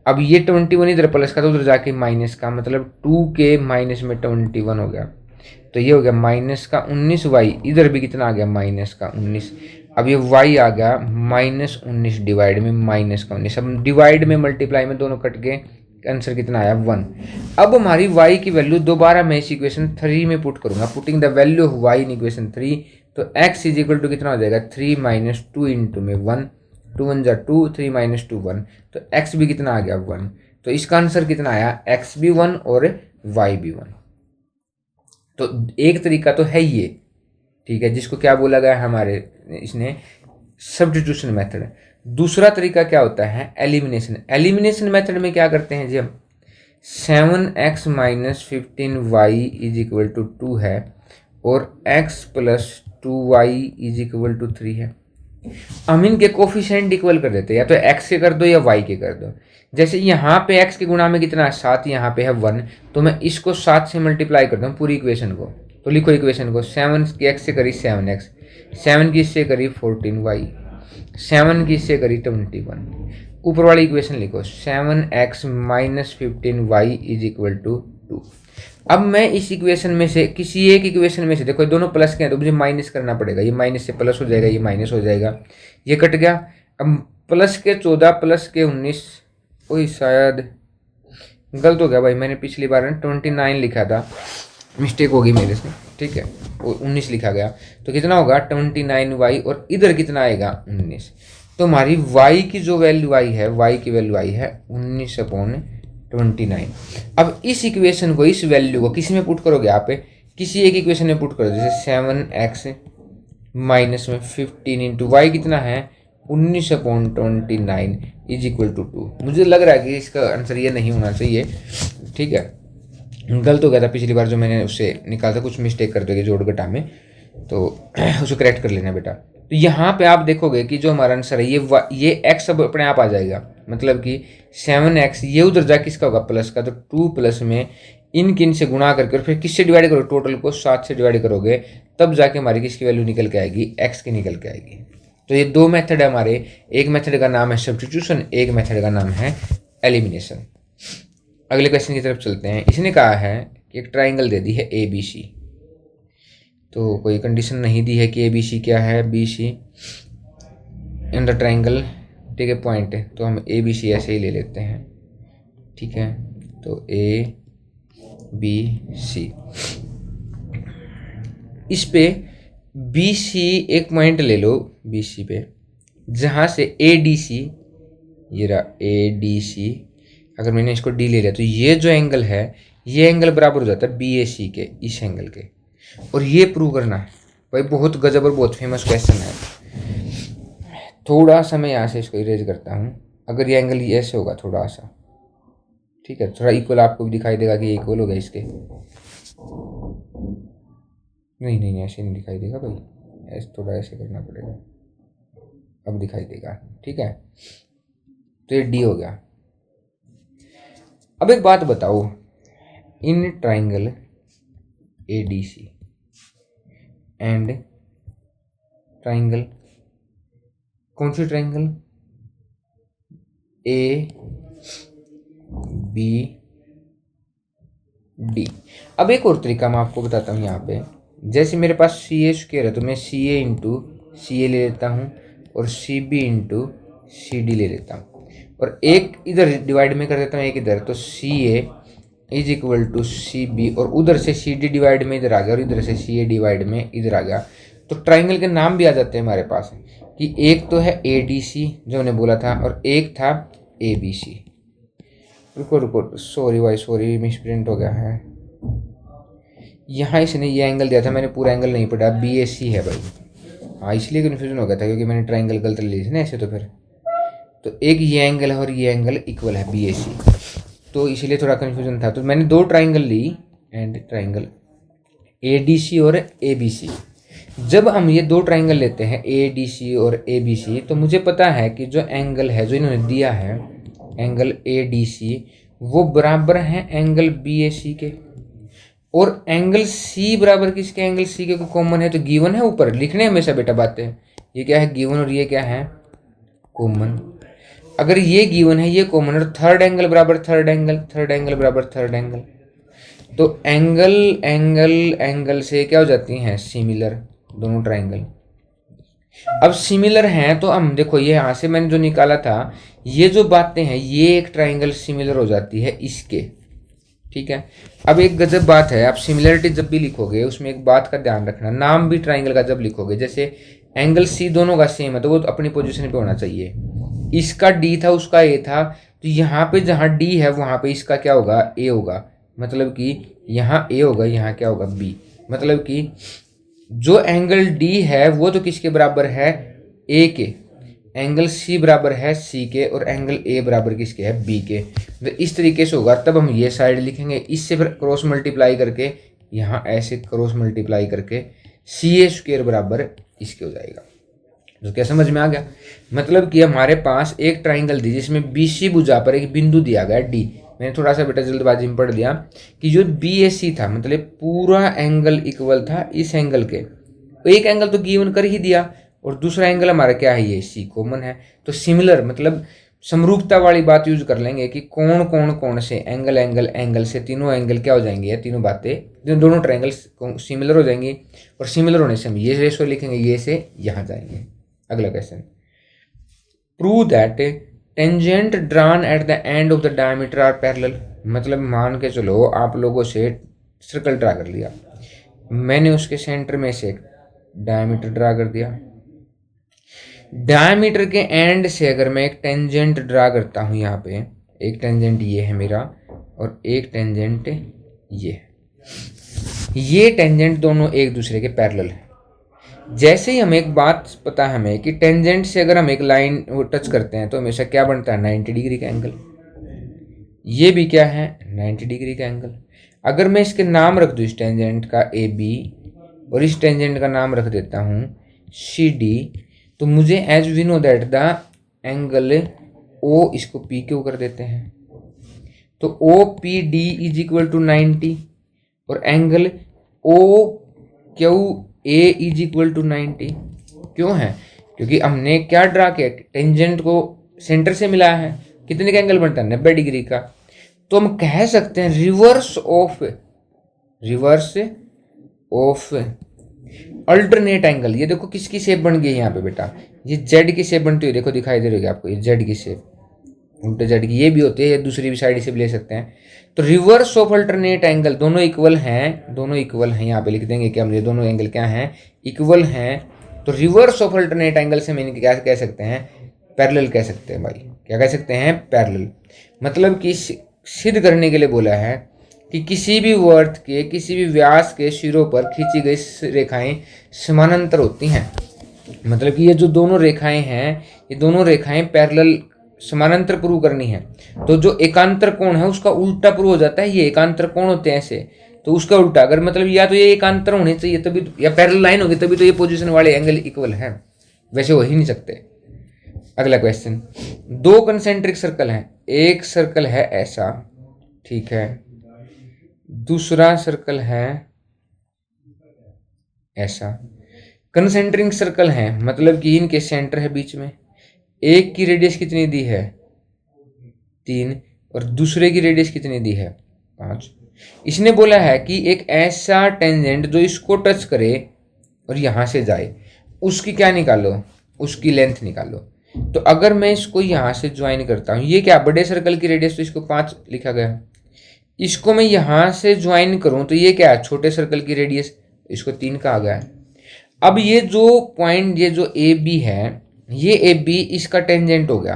अब ये 21 इधर प्लस का तो उधर जाके माइनस का, मतलब 2 के माइनस में 21 हो गया, तो ये हो गया माइनस का 19y, इधर भी कितना आ गया माइनस का 19। अब ये y आ गया माइनस 19 डिवाइड में माइनस का 19। अब डिवाइड में मल्टीप्लाई में दोनों कट के आंसर कितना आया 1। अब हमारी y की वैल्यू दोबारा मैं इस इक्वेशन 3 में पुट करूंगा, putting the value of y in equation 3, तो x इज इक्वल टू कितना हो जाएगा 3 माइनस 2 इंटू में 1, 2 1 जा 2, 3 माइनस 2 1, तो x भी कितना आ गया 1। तो इसका आंसर कितना आया x भी 1 और y भी 1। तो एक तरीका तो है ये, ठीक है, जिसको क्या बोला गया हमारे इसने सब्स्टिट्यूशन मेथड। दूसरा तरीका क्या होता है एलिमिनेशन। एलिमिनेशन मेथड में क्या करते हैं जी हम, 7x minus 15y is equal to 2 है और x plus 2y is equal to 3 है। हम इनके कोफिशिएंट इक्वल कर देते हैं, या तो x के कर दो या y के कर दो। जैसे यहाँ पे x के गुणा में कितना है 7, यहाँ पे है 1, तो मैं इसको 7 से मल्टीप्लाई करता हूँ पूरी इक्वेशन को। तो लिखो इक्वेशन को, 7 की x से करी 7x, 7 की इससे करी 14y, 7 की इससे करी 21। ऊपर वाली इक्वेशन लिखो 7x minus 15y is equal to 2। अब मैं इस इक्वेशन में से किसी एक इक्वेशन में से, देखो दोनों प्लस के हैं तो मुझे माइनस करना पड़ेगा, ये माइनस से प्लस हो जाएगा, ये माइनस हो जाएगा, ये कट गया। अब प्लस के 14 प्लस के 19, ओह शायद गलत हो गया भाई, मैंने पिछली बार 29 लिखा था, मिस्टेक होगी मेरे से, ठीक है, वो 19 लिखा गया। तो कितना होगा 29y और इधर कितना आएगा 19। तो हमारी y की जो वैल्यू आई है, y की वैल्यू आई है 19/29। अब इस इक्वेशन को, इस वैल्यू को किसी में पुट करोगे आप, किसी एक इक्वेशन में पुट करो, जैसे 7x माइनस में 15 इंटू वाई कितना है 19/29 इज इक्वल टू 2। मुझे लग रहा है कि इसका आंसर ये नहीं होना चाहिए, ठीक है, गलत हो गया था पिछली बार जो मैंने उससे निकाला था, कुछ मिस्टेक कर दोगे जोड़ घटा में, तो उसको करेक्ट कर लेना बेटा। तो यहाँ पे आप देखोगे कि जो हमारा आंसर है ये x अब अपने आप आ जाएगा, मतलब कि 7x ये उधर जा किसका होगा प्लस का, तो 2 प्लस में इन किन से गुणा करके और फिर किससे डिवाइड करो, टोटल को 7 से डिवाइड करोगे, तब जाके हमारी किसकी वैल्यू निकल के आएगी, x की निकल के आएगी। तो ये दो मेथड है हमारे, एक मेथड का नाम है सब्स्टिट्यूशन, एक मेथड का नाम है एलिमिनेशन। अगले क्वेश्चन की तरफ चलते हैं। इसने कहा है कि एक ट्राइंगल दे दी है ABC, तो कोई कंडीशन नहीं दी है कि ABC क्या है, BC इन द ट्राइंगल, ठीक है, पॉइंट है, तो हम ABC ऐसे ही ले लेते हैं, ठीक है। तो ABC, इस पे BC एक पॉइंट ले लो, BC पे जहाँ से ADC, ये रहा ADC, अगर मैंने इसको D ले लिया तो ये जो एंगल है ये एंगल बराबर हो जाता है BAC के, इस एंगल के। और ये प्रूव करना है भाई, बहुत गजब और बहुत फेमस क्वेश्चन है। थोड़ा सा मैं यहाँ से इसको इरेज करता हूँ, अगर ये एंगल ये ऐसे होगा थोड़ा सा, ठीक है, थोड़ा इक्वल आपको भी दिखाई देगा कि ये इक्वल होगा इसके, नहीं ऐसे नहीं दिखाई देगा भाई, ऐसे थोड़ा ऐसे करना पड़ेगा, अब दिखाई देगा, ठीक है। तो ये D हो गया। अब एक बात बताओ, in triangle ADC and triangle, कौन सी ट्राइंगल, ABD। अब एक और तरीका मैं आपको बताता हूँ यहाँ पे, जैसे मेरे पास CA स्क्वायर है तो मैं CA इंटू CA ले लेता हूँ और CB इंटू CD ले लेता हूँ। और एक इधर डिवाइड में कर देता हूँ, एक इधर, तो CA is equal to CB, और उधर से CD डिवाइड में इधर आ गया और इधर से CA डिवाइड में इधर आ गया। तो ट्राइंगल के नाम भी आ जाते हैं हमारे पास कि एक तो है ADC जो हमने बोला था, और एक था ABC। रुको रुको, सॉरी भाई सॉरी, मिसप्रिंट हो गया है। यहाँ इसने ये एंगल दिया था, मैंने पूरा एंगल नहीं पढ़ा, BAC है भाई। हाँ इसलिए कन्फ्यूजन हो गया था क्योंकि मैंने ट्राइंगल गलत ले ली थी ना ऐसे। तो एक ये एंगल है और ये एंगल इक्वल है BAC, तो इसीलिए थोड़ा कन्फ्यूजन था। तो मैंने दो ट्राइंगल ली एंड ट्राइंगल ADC और ABC। जब हम ये दो ट्राइंगल लेते हैं ADC और ABC, तो मुझे पता है कि जो एंगल है जो इन्होंने दिया है एंगल ADC वो बराबर है एंगल BAC के, और एंगल C बराबर किसके, एंगल C के कॉमन है। तो गिवन है, ऊपर लिखने हमेशा बेटा बातें, ये क्या है गिवन और ये क्या है कॉमन। अगर ये गिवन है ये कॉमन और थर्ड एंगल बराबर थर्ड एंगल, थर्ड एंगल बराबर थर्ड एंगल, तो एंगल एंगल एंगल से क्या हो जाती हैं सिमिलर दोनों ट्राइंगल। अब सिमिलर हैं तो हम देखो ये यहाँ से मैंने जो निकाला था ये जो बातें हैं ये एक ट्राइंगल सिमिलर हो जाती है इसके, ठीक है। अब एक गजब बात है, आप सिमिलरिटी जब भी लिखोगे उसमें एक बात का ध्यान रखना, नाम भी ट्राइंगल का जब लिखोगे, जैसे एंगल C दोनों का सेम है तो वो अपनी पोजीशन पे होना चाहिए। इसका D था उसका A था, तो यहाँ पे जहाँ D है वहाँ पे इसका क्या होगा A होगा, मतलब कि यहाँ A होगा, यहाँ क्या होगा B। मतलब कि जो एंगल D है वो तो किसके बराबर है A के, एंगल C बराबर है C के, और एंगल A बराबर किसके है B के। तो इस तरीके से होगा, तब हम ये साइड लिखेंगे, इससे फिर क्रॉस मल्टीप्लाई करके यहाँ ऐसे क्रॉस मल्टीप्लाई करके CA² बराबर इसके हो जाएगा। तो क्या समझ में आ गया, मतलब कि हमारे पास एक ट्राइंगल थी जिसमें BC भुजा पर एक बिंदु दिया गया D। मैंने थोड़ा सा बेटा जल्दबाजी में पढ़ दिया कि जो BAC था मतलब पूरा एंगल इक्वल था इस एंगल के, एक एंगल तो गिवन कर ही दिया और दूसरा एंगल हमारा क्या है ये C कॉमन है। तो सिमिलर मतलब समरूपता वाली बात यूज कर लेंगे कि कौन से एंगल एंगल एंगल से तीनों एंगल क्या हो जाएंगे, तीनों बातें दोनों ट्राइंगल्स सिमिलर हो जाएंगी, और सिमिलर होने से हम ये रेशो लिखेंगे, ये से यहाँ जाएंगे। अगला question, prove that tangent drawn at the end of the diameter are parallel. मतलब मान के चलो आप लोगों से सर्कल ड्रा कर लिया, मैंने उसके सेंटर में से डायमीटर ड्रा कर दिया, डायमीटर के एंड से अगर मैं एक टेंजेंट ड्रा करता हूं, यहाँ पे एक टेंजेंट ये है मेरा और एक टेंजेंट ये टेंजेंट दोनों एक दूसरे के पैरेलल है। जैसे ही हमें एक बात पता है हमें कि टेंजेंट से अगर हम एक लाइन टच करते हैं तो हमेशा क्या बनता है 90 डिग्री का एंगल, ये भी क्या है 90 डिग्री का एंगल। अगर मैं इसके नाम रख दूं इस टेंजेंट का AB और इस टेंजेंट का नाम रख देता हूं CD, तो मुझे as we know that the angle O, इसको PQ कर देते हैं, तो OPD इज इक्वल टू 90 और angle OQA is equal to 90। क्यों है, क्योंकि हमने क्या ड्रा किया, टेंजेंट को सेंटर से मिला है, कितने का एंगल बनता है 90 डिग्री का। तो हम कह सकते हैं रिवर्स ऑफ अल्टरनेट एंगल। ये देखो किसकी शेप बन गई यहाँ पे बेटा, ये जेड की शेप बनती हुई देखो, दिखाई दे रही होगी आपको, ये जेड की शेप, उल्टे जेड की ये भी होती है, ये दूसरी भी साइड से भी ले सकते हैं। तो रिवर्स ऑफ अल्टरनेट एंगल, दोनों इक्वल हैं, यहाँ पे लिख देंगे कि हम ये दोनों एंगल क्या हैं इक्वल हैं। तो रिवर्स ऑफ अल्टरनेट एंगल से मैंने क्या कह सकते हैं पैरेलल कह सकते हैं भाई, क्या कह सकते हैं पैरेलल। मतलब कि सिद्ध करने के लिए बोला है कि किसी भी वर्त के किसी भी व्यास के सिरों पर खींची गई रेखाएं समानांतर होती हैं। मतलब कि ये जो दोनों रेखाएं हैं ये दोनों रेखाएं पैरेलल समानांतर प्रूव करनी है। तो जो एकांतर कोण है उसका उल्टा प्रूव हो जाता है, ये एकांतर कोण होते हैं ऐसे, तो उसका उल्टा अगर मतलब या तो ये एकांतर होने चाहिए तभी, या पैरेलल लाइन होगी तभी तो ये पोजीशन वाले एंगल इक्वल है, वैसे हो ही नहीं सकते। अगला क्वेश्चन, दो कंसेंट्रिक सर्कल हैं, एक सर्कल है ऐसा, ठीक है, दूसरा सर्कल है ऐसा। कंसेंट्रिक सर्कल है मतलब कि इनके सेंटर है बीच में, एक की रेडियस कितनी दी है 3 और दूसरे की रेडियस कितनी दी है 5। इसने बोला है कि एक ऐसा टेंजेंट जो इसको टच करे और यहां से जाए उसकी क्या निकालो, उसकी लेंथ निकालो। तो अगर मैं इसको यहाँ से ज्वाइन करता हूँ, ये क्या बड़े सर्कल की रेडियस, तो इसको 5 लिखा गया, इसको मैं यहाँ से ज्वाइन करूँ तो ये क्या है छोटे सर्कल की रेडियस, इसको 3 कहा गया है। अब ये जो पॉइंट, ये जो ए बी है, ये ए बी इसका टेंजेंट हो गया।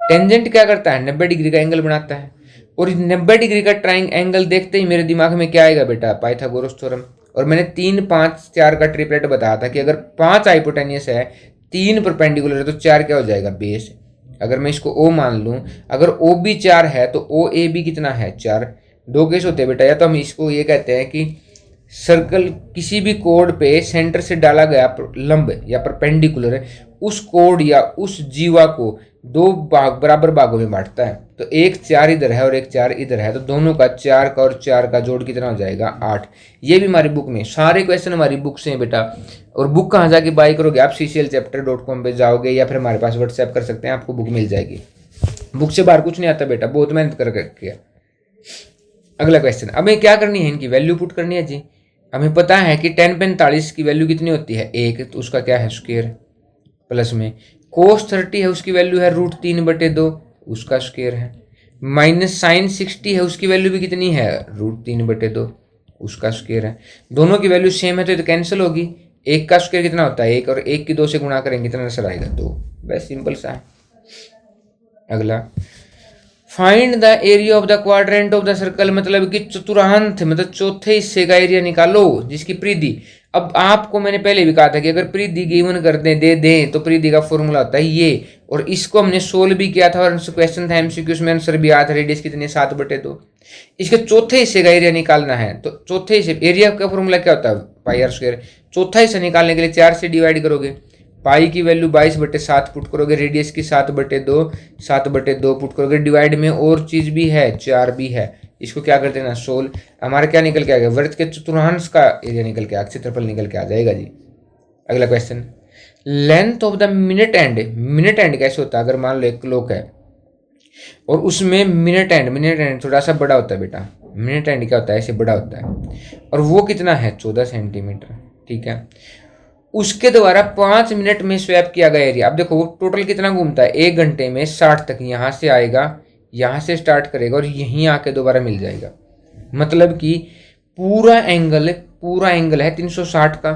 टेंजेंट क्या करता है, 90 डिग्री का एंगल बनाता है। और 90 डिग्री का ट्राइंग एंगल देखते ही मेरे दिमाग में क्या आएगा बेटा, पाइथागोरस थ्योरम। और मैंने 3 5 4 का ट्रिपलेट बताया था कि अगर 5 हाइपोटेनियस है, 3 परपेंडिकुलर है, तो 4 क्या हो जाएगा, बेस। अगर मैं इसको ओ मान लूँ, अगर ओ बी 4 है तो ओ ए बी कितना है, 4। 2 केस होते हैं बेटा, या तो हम इसको ये कहते हैं कि सर्कल किसी भी कोड पे सेंटर से डाला गया लंब या परपेंडिकुलर है, उस कोड या उस जीवा को 2 भाग बराबर भागों में बांटता है। तो एक 4 इधर है और एक 4 इधर है, तो दोनों का 4 का और 4 का जोड़ कितना हो जाएगा, 8। ये भी हमारी बुक में, सारे क्वेश्चन हमारी बुक से हैं बेटा। और बुक कहाँ जाके बाई करोगे आप, cclchapter.com पे जाओगे या फिर हमारे पास व्हाट्सएप कर सकते हैं, आपको बुक मिल जाएगी। बुक से बाहर कुछ नहीं आता बेटा, बहुत मेहनत करके किया। अगला क्वेश्चन, अब हमें क्या करनी है, इनकी वैल्यू पुट करनी है जी। हमें पता है कि 1045 की वैल्यू कितनी होती है, 1, तो उसका क्या है, स्क्वायर। प्लस में cos 30 है, उसकी वैल्यू है √3/2, उसका स्क्वायर है। माइनस sin 60 है, उसकी वैल्यू भी कितनी है, √3/2, उसका स्क्वायर है। दोनों की वैल्यू सेम है तो ये तो कैंसिल होगी। 1 का स्क्वायर कितना होता है, 1, और 1 की 2 से गुणा करेंगे कितना आंसर आएगा, 2। बस सिंपल सा है। अगला, find the area of the quadrant of the circle, मतलब कि चतुर्थांश मतलब चौथे हिस्से का एरिया निकालो जिसकी परिधि। अब आपको मैंने पहले भी कहा था कि अगर परिधि गिवन कर दें, दे दें, तो परिधि का फॉर्मूला होता है ये। और इसको हमने सोल्व भी किया था और क्वेश्चन था एमसीक्यू में, आंसर भी आया था, रेडियस कितनी है, 7/2। इसके चौथे हिस्से का एरिया निकालना है, तो चौथे हिस्से एरिया का फॉर्मूला क्या होता है, πr²। चौथा हिस्सा निकालने के लिए 4 से डिवाइड करोगे, पाई की वैल्यू 22/7 पुट करोगे, रेडियस की 7/2 पुट करोगे, डिवाइड में और चीज भी है, 4 भी है, इसको क्या कर देना, सोल्व। हमारा क्या निकल के आ गया, वृत्त के चतुर्थांश का एरिया निकल के, क्षेत्रफल निकल के आ जाएगा जी। अगला question, length of the minute and कैसे होता है, अगर मान लो एक क्लॉक है और उसमें मिनट एंड थोड़ा सा बड़ा होता है बेटा। मिनट एंड क्या होता है, ऐसे बड़ा होता है, और वो कितना है, 14 सेंटीमीटर, ठीक है। उसके द्वारा 5 मिनट में स्वैप किया गया एरिया। अब देखो वो टोटल कितना घूमता है, 1 घंटे में 60 तक, यहाँ से आएगा, यहाँ से स्टार्ट करेगा और यहीं आके दोबारा मिल जाएगा। मतलब कि पूरा एंगल है 360 का,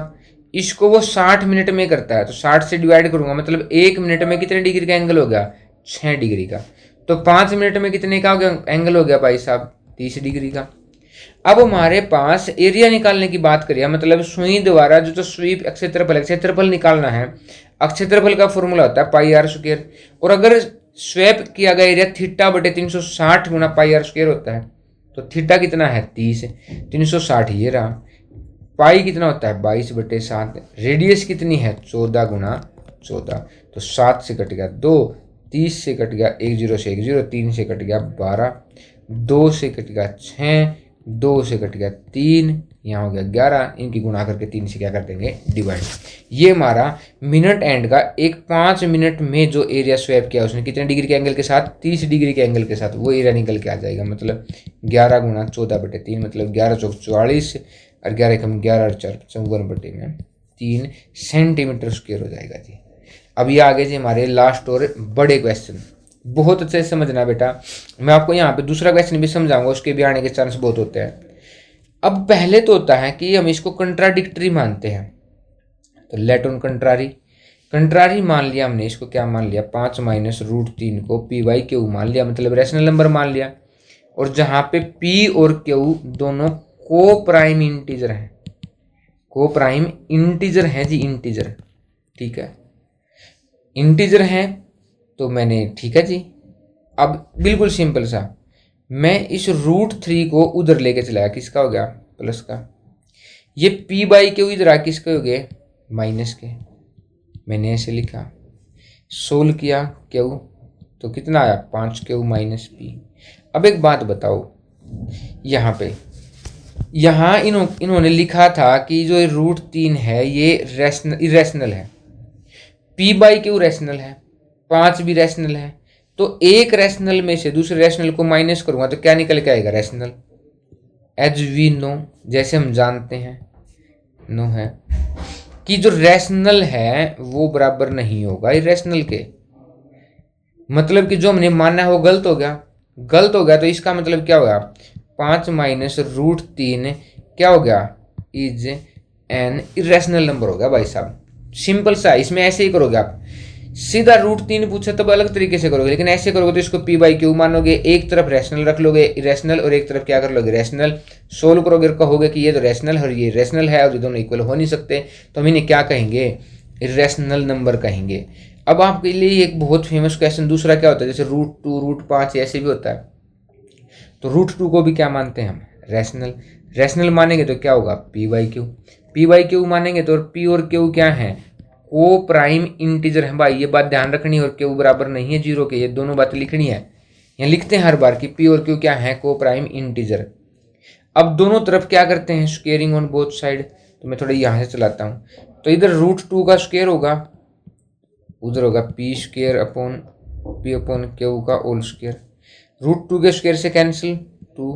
इसको वो 60 मिनट में करता है, तो 60 से डिवाइड करूंगा, मतलब 1 मिनट में कितने डिग्री का एंगल हो गया, 6 डिग्री का। तो 5 मिनट में कितने का हो गया एंगल हो गया भाई साहब, 30 डिग्री का। अब हमारे पास एरिया निकालने की बात करिए, मतलब सुई द्वारा जो स्वीप क्षेत्रफल निकालना है। क्षेत्रफल का फॉर्मूला होता है πr²। और अगर स्वैप किया गया एरिया θ/360 गुना πr² होता है, तो थीटा कितना है, 30, 360 ये रहा। पाई कितना होता है, 22/7। रेडियस कितनी है, 14 गुना 14, तो 7 से कट गया 2, 30 से कट गया 1 0 से 1 0, 3 से कट गया 12, 2 से कट गया 6, 2 से कट गया 3, यहाँ हो गया 11। इनकी गुणा करके 3 से क्या कर देंगे, डिवाइड। ये हमारा मिनट एंड का एक 5 मिनट में जो एरिया स्वैप किया उसने कितने डिग्री के एंगल के साथ, 30 डिग्री के एंगल के साथ, वो एरिया निकल के आ जाएगा। मतलब 11 गुणा 14/3, मतलब 11 चौक 44 और 11 कम 11 और 4 54/3 सेंटीमीटर स्क्वायर हो जाएगा जी। अब ये आगे जी हमारे लास्ट और बड़े क्वेश्चन, बहुत अच्छे से समझना बेटा। मैं आपको यहाँ पे दूसरा क्वेश्चन भी समझाऊंगा, उसके भी आने के चांस बहुत होते हैं। अब पहले तो होता है कि हम इसको कंट्राडिक्टरी मानते हैं, तो लेट ऑन कंट्रारी मान लिया हमने, इसको क्या मान लिया, 5 माइनस √3 को p/q मान लिया, मतलब रैशनल नंबर मान लिया। और जहाँ पे p और q दोनों को प्राइम इंटीजर हैं, जी, इंटीजर, ठीक है, इंटीजर हैं, तो मैंने ठीक है जी। अब बिल्कुल सिंपल सा, मैं इस √3 को उधर लेके चलाया, किसका हो गया, प्लस का। ये p/q इधर आ किसके हो गए, माइनस के। मैंने ऐसे लिखा, सोल्व किया q, तो कितना आया, 5q माइनस p। अब एक बात बताओ, यहाँ इन्होंने लिखा था कि जो √3 है ये इरेशनल है, p/q रैशनल है, 5 भी रैशनल है। तो एक रैशनल में से दूसरे रैशनल को माइनस करूंगा तो क्या निकल के आएगा, रैशनल। एज वी नो, जैसे हम जानते हैं, नो है कि जो रैशनल है वो बराबर नहीं होगा इरेशनल के। मतलब कि जो हमने माना है वो गलत हो गया। गलत हो गया तो इसका मतलब क्या होगा, 5 माइनस रूट 3 क्या हो गया, इज एन इरेशनल नंबर हो गया भाई साहब। सिंपल सा, इसमें ऐसे ही करोगे आप। सीधा रूट 3 पूछे तब अलग तरीके से करोगे, लेकिन ऐसे करोगे तो इसको पी बाई क्यू मानोगे, एक तरफ रैशनल रख लोगे इरेशनल, और एक तरफ क्या कर लोगे रैशनल। सोल्व करोगे, कहोगे कि ये तो रैशनल है और ये रैशनल है और ये दोनों इक्वल हो नहीं सकते, तो हम इन्हें क्या कहेंगे, इरेशनल नंबर कहेंगे। अब आपके लिए एक बहुत फेमस क्वेश्चन दूसरा क्या होता है, जैसे रूट 2 रूट 5 ऐसे भी होता है, तो रूट 2 को भी क्या मानते हैं हम, रैशनल। रैशनल मानेंगे तो क्या होगा, P by Q. P by Q मानेंगे तो पी और क्यू क्या है, को प्राइम इंटीजर है भाई, ये बात ध्यान रखनी है। और क्यू बराबर नहीं है 0 के, ये दोनों बातें लिखनी है। यहाँ लिखते हैं हर बार कि पी और क्यू क्या है, को प्राइम इंटीजर। अब दोनों तरफ क्या करते हैं, स्क्वेयरिंग ऑन बोथ साइड। तो मैं थोड़ा यहाँ से चलाता हूँ, तो इधर रूट 2 का स्क्वेयर होगा, उधर होगा P square upon P upon Q का होल स्क्वेयर। रूट 2 के स्क्वेयर से कैंसिल 2,